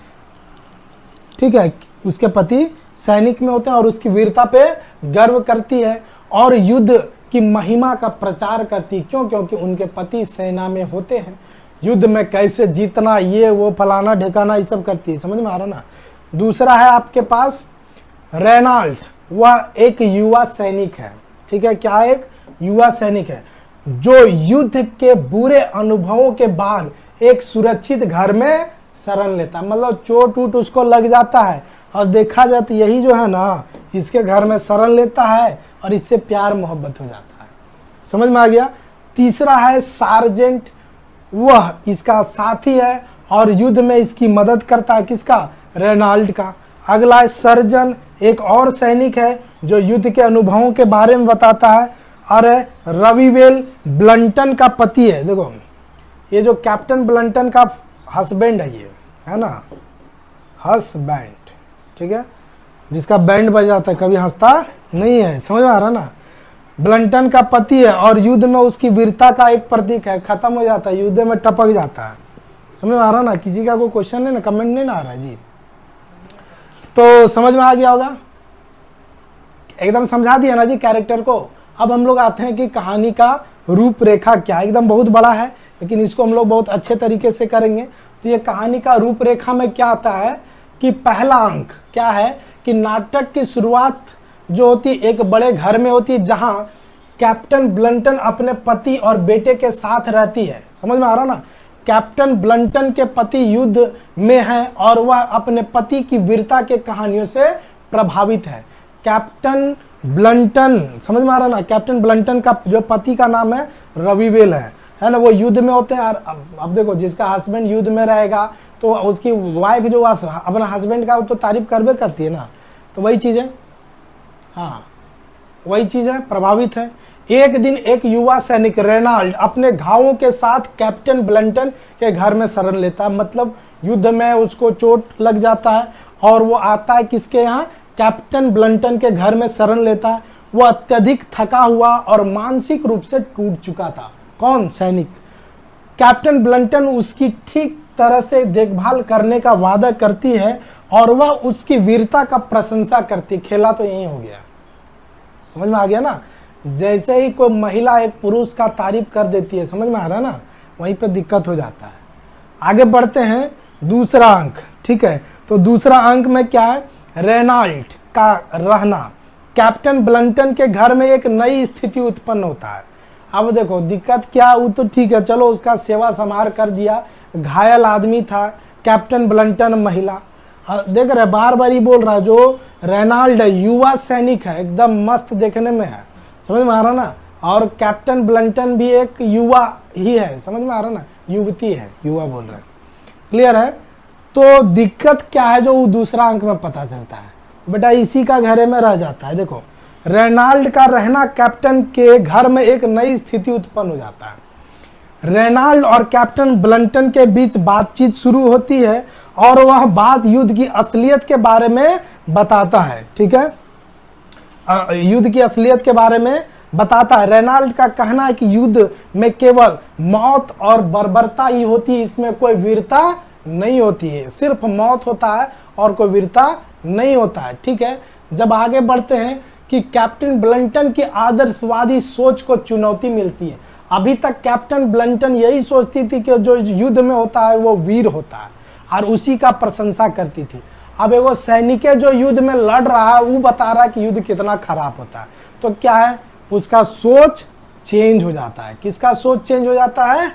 ठीक है, उसके पति सैनिक में होते हैं और उसकी वीरता पे गर्व करती है और युद्ध की महिमा का प्रचार करती है। क्यों? क्योंकि उनके पति सेना में होते हैं, युद्ध में कैसे जीतना, ये वो फलाना ढेकाना, ये सब करती है। समझ में आ रहा ना। दूसरा है आपके पास रेनाल्ड, वह एक युवा सैनिक है, ठीक है, क्या एक युवा सैनिक है जो युद्ध के बुरे अनुभवों के बाद एक सुरक्षित घर में शरण लेता है। मतलब चोट वोट उसको लग जाता है और देखा जाए तो यही जो है ना, इसके घर में शरण लेता है और इससे प्यार मोहब्बत हो जाता है। समझ में आ गया। तीसरा है सार्जेंट, वह इसका साथी है और युद्ध में इसकी मदद करता है, किसका, रेनाल्ड का। अगला है सर्जन, एक और सैनिक है जो युद्ध के अनुभवों के बारे में बताता है और रविवेल ब्लंटन का पति है। देखो ये जो कैप्टन ब्लंटन का हस्बैंड है, ये है ना, हस्बैंड, ठीक है, जिसका बैंड बजाता है, कभी हंसता नहीं है। समझ में आ रहा ना। ब्लंटन का पति है और युद्ध में उसकी वीरता का एक प्रतीक है, खत्म हो जाता है, युद्ध में टपक जाता है। समझ में आ रहा ना। किसी का कोई क्वेश्चन नहीं ना, कमेंट नहीं ना आ रहा है जी, तो समझ में आ गया होगा, एकदम समझा दिया ना जी कैरेक्टर को। अब हम लोग आते हैं कि कहानी का रूपरेखा क्या, एकदम बहुत बड़ा है लेकिन इसको हम लोग बहुत अच्छे तरीके से करेंगे। तो ये कहानी का रूपरेखा में क्या आता है कि पहला अंक क्या है कि नाटक की शुरुआत जो होती है एक बड़े घर में होती है जहां कैप्टन ब्लंटन अपने पति और बेटे के साथ रहती है। समझ में आ रहा ना। कैप्टन ब्लंटन के पति युद्ध में हैं और वह अपने पति की वीरता के कहानियों से प्रभावित है। कैप्टन ब्लंटन, समझ में आ रहा ना, कैप्टन ब्लंटन का जो पति का नाम है रविवेल है ना, वो युद्ध में होते हैं। अब देखो जिसका हस्बैंड युद्ध में रहेगा तो उसकी वाइफ जो अपना हस्बैंड का तो तारीफ करबे करती है ना, तो वही चीज़ है, हाँ वही चीज़ है, प्रभावित है। एक दिन एक युवा सैनिक रेनाल्ड अपने घावों के साथ कैप्टन ब्लंटन के घर में शरण लेता है। मतलब युद्ध में उसको चोट लग जाता है और वो आता है किसके यहाँ, कैप्टन ब्लंटन के घर में शरण लेता है। वो अत्यधिक थका हुआ और मानसिक रूप से टूट चुका था। कौन, सैनिक। कैप्टन ब्लंटन उसकी ठीक तरह से देखभाल करने का वादा करती है और वह उसकी वीरता का प्रशंसा करती। खेला तो यही हो गया, समझ में आ गया ना। जैसे ही कोई महिला एक पुरुष का तारीफ कर देती है, समझ में आ रहा है ना, वहीं पे दिक्कत हो जाता है। आगे बढ़ते हैं, दूसरा अंक, ठीक है। तो दूसरा अंक में क्या है, रेनाल्ड का रहना। कैप्टन ब्लंटन के घर में एक नई स्थिति उत्पन्न होता है। अब देखो दिक्कत क्या, वो तो ठीक है, चलो उसका सेवा संभार कर दिया, घायल आदमी था, कैप्टन ब्लंटन महिला। देख रहे बार बार ही बोल रहा, जो रेनाल्ड है युवा सैनिक है, एकदम मस्त देखने में है, समझ में आ रहा ना। और कैप्टन ब्लंटन भी एक युवा ही है, समझ में आ रहा ना, युवती है, युवा बोल रहे हैं, क्लियर है। तो दिक्कत क्या है जो दूसरा अंक में पता चलता है, बेटा इसी का घरे में रह जाता है। देखो रेनाल्ड का रहना, कैप्टन के घर में एक नई स्थिति उत्पन्न हो जाता है। रेनाल्ड और कैप्टन ब्लंटन के बीच बातचीत शुरू होती है और वह बात युद्ध की असलियत के बारे में बताता है, ठीक है। युद्ध की असलियत के बारे में बताता है। रेनाल्ड का कहना है कि युद्ध में केवल मौत और बर्बरता ही होती है, इसमें कोई वीरता नहीं होती है, सिर्फ मौत होता है और कोई वीरता नहीं होता है। ठीक है, जब आगे बढ़ते हैं कि कैप्टन ब्लंटन की आदर्शवादी सोच को चुनौती मिलती है। अभी तक कैप्टन ब्लंटन यही सोचती थी कि जो युद्ध में होता है वो वीर होता है और उसी का प्रशंसा करती थी। अब वो सैनिक जो युद्ध में लड़ रहा है वो बता रहा है कि युद्ध कितना खराब होता है, तो क्या है, उसका सोच चेंज हो जाता है। किसका सोच चेंज हो जाता है?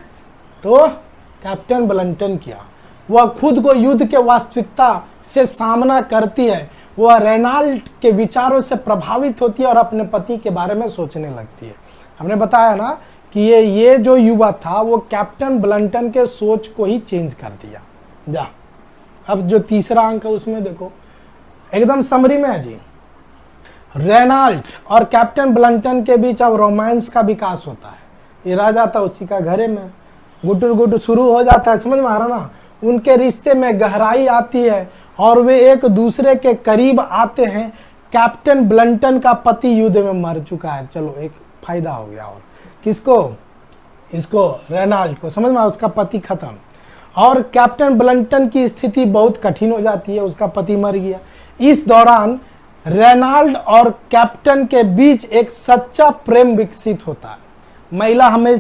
तो कैप्टन ब्लंटन किया। वह खुद को युद्ध के वास्तविकता से सामना करती है, वह रेनाल्ड के विचारों से प्रभावित होती है और अपने पति के बारे में सोचने लगती है। हमने बताया ना कि ये जो युवा था वो कैप्टन ब्लंटन के सोच को ही चेंज कर दिया। जा अब जो तीसरा अंक है उसमें देखो, एकदम समरी में है जी। रेनाल्ड और कैप्टन ब्लंटन के बीच अब रोमांस का विकास होता है। ये रह जाता उसी का घरे में, गुटुर गुटुर शुरू हो जाता है, समझ में आ रहा ना। उनके रिश्ते में गहराई आती है और वे एक दूसरे के करीब आते हैं। कैप्टन ब्लंटन का पति युद्ध में मर चुका है, चलो एक फायदा हो गया। और किसको? इसको, रेनाल्ड को, समझ में आ, उसका पति खत्म। और कैप्टन ब्लंटन की स्थिति बहुत कठिन हो जाती है, उसका पति मर गया। इस दौरान रेनाल्ड और कैप्टन के बीच एक सच्चा प्रेम विकसित होता है। महिला हमें,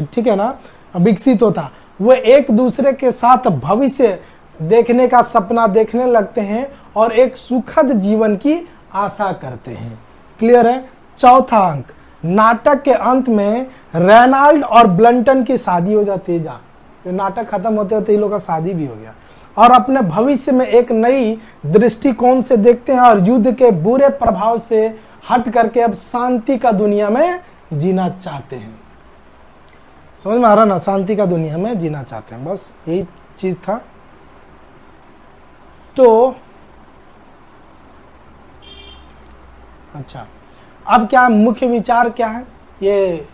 ठीक है ना, विकसित होता। वे एक दूसरे के साथ भविष्य देखने का सपना देखने लगते हैं और एक सुखद जीवन की आशा करते हैं। क्लियर है? चौथा अंक, नाटक के अंत में रेनाल्ड और ब्लंटन की शादी हो जाती है। जा नाटक खत्म होते होते इन लोगों का शादी भी हो गया और अपने भविष्य में एक नई दृष्टिकोण से देखते हैं और युद्ध के बुरे प्रभाव से हट करके अब शांति का दुनिया में जीना चाहते हैं। समझ में आ रहा ना, शांति का दुनिया में जीना चाहते हैं, बस यही चीज था। तो अच्छा, अब क्या मुख्य विचार क्या है, ये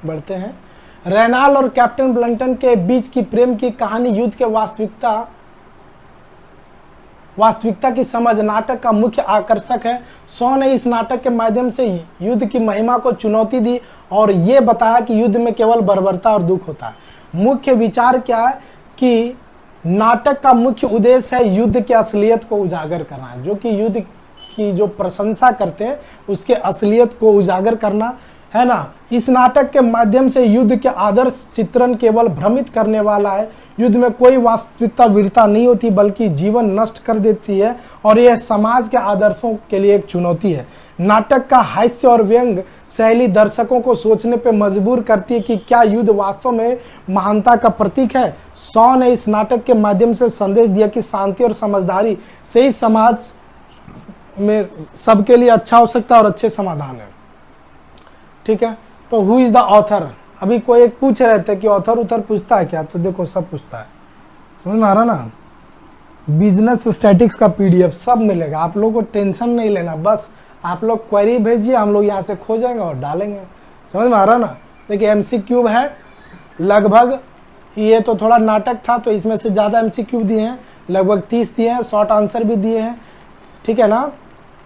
बढ़ते हैं। रेनाल्ड और कैप्टन ब्लंटन के बीच की प्रेम की कहानी युद्ध के वास्तविकता की समझ नाटक का मुख्य आकर्षक है। शॉ ने इस नाटक के माध्यम से युद्ध की महिमा को चुनौती दी और ये बताया कि युद्ध में केवल बर्बरता और दुख होता है। मुख्य विचार क्या है कि नाटक का मुख्य उद्देश्य है युद्ध की असलियत को उजागर करना है। जो कि युद्ध की जो प्रशंसा करते हैं उसके असलियत को उजागर करना है ना। इस नाटक के माध्यम से युद्ध के आदर्श चित्रण केवल भ्रमित करने वाला है। युद्ध में कोई वास्तविकता वीरता नहीं होती बल्कि जीवन नष्ट कर देती है और यह समाज के आदर्शों के लिए एक चुनौती है। नाटक का हास्य और व्यंग शैली दर्शकों को सोचने पर मजबूर करती है कि क्या युद्ध वास्तव में महानता का प्रतीक है। शॉ ने इस नाटक के माध्यम से संदेश दिया कि शांति और समझदारी से ही समाज में सबके लिए अच्छा हो सकता है और अच्छे समाधान है। ठीक है, तो हु इज द ऑथर। अभी कोई एक पूछ रहे थे कि ऑथर उथर पूछता है क्या, तो देखो सब पूछता है। समझ में आ रहा ना। बिजनेस स्टैटिक्स का पीडीएफ सब मिलेगा, आप लोगों को टेंशन नहीं लेना, बस आप लोग क्वेरी भेजिए, हम लोग यहाँ से खोजेंगे और डालेंगे। समझ में आ रहा ना। देखिए एमसीक्यू है लगभग, ये तो थोड़ा नाटक था तो इसमें से ज़्यादा एमसीक्यू दिए हैं, लगभग 30 दिए हैं, शॉर्ट आंसर भी दिए हैं, ठीक है ना।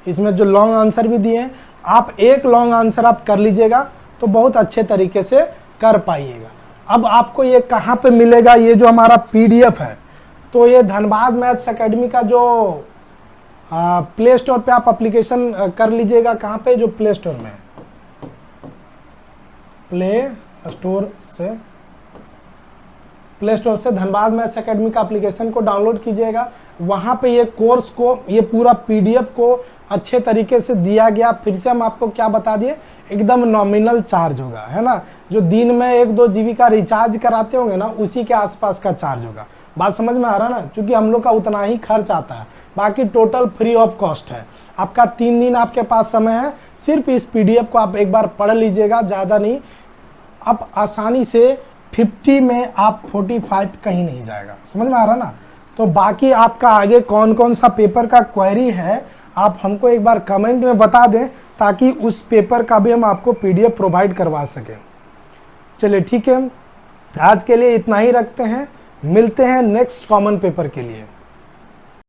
इसमें जो लॉन्ग आंसर भी दिए हैं, आप एक लॉन्ग आंसर आप कर लीजिएगा तो बहुत अच्छे तरीके से कर पाइएगा। अब आपको ये कहाँ पे मिलेगा, ये जो हमारा पीडीएफ है, तो ये धनबाद मैथ्स एकेडमी का जो प्ले स्टोर पे आप एप्लीकेशन कर लीजिएगा। कहाँ पे? जो प्ले स्टोर में, प्ले स्टोर से धनबाद मैथ्स एकेडमी का एप्लीकेशन को डाउनलोड कीजिएगा। वहाँ पे ये कोर्स को, ये पूरा पीडीएफ को अच्छे तरीके से दिया गया। फिर से हम आपको क्या बता दिए, एकदम नॉमिनल चार्ज होगा, है ना। जो दिन में 1-2 GB का रिचार्ज कराते होंगे ना, उसी के आसपास का चार्ज होगा। बात समझ में आ रहा ना, क्योंकि हम लोग का उतना ही खर्च आता है, बाकी टोटल फ्री ऑफ कॉस्ट है। आपका 3 दिन आपके पास समय है, सिर्फ इस पीडीएफ को आप एक बार पढ़ लीजिएगा, ज़्यादा नहीं। आप आसानी से 50 में आप 45 कहीं नहीं जाएगा। समझ में आ रहा ना। तो बाकी आपका आगे कौन कौन सा पेपर का क्वेरी है आप हमको एक बार कमेंट में बता दें, ताकि उस पेपर का भी हम आपको पीडीएफ प्रोवाइड करवा सकें। चलिए ठीक है, आज के लिए इतना ही रखते हैं, मिलते हैं नेक्स्ट कॉमन पेपर के लिए।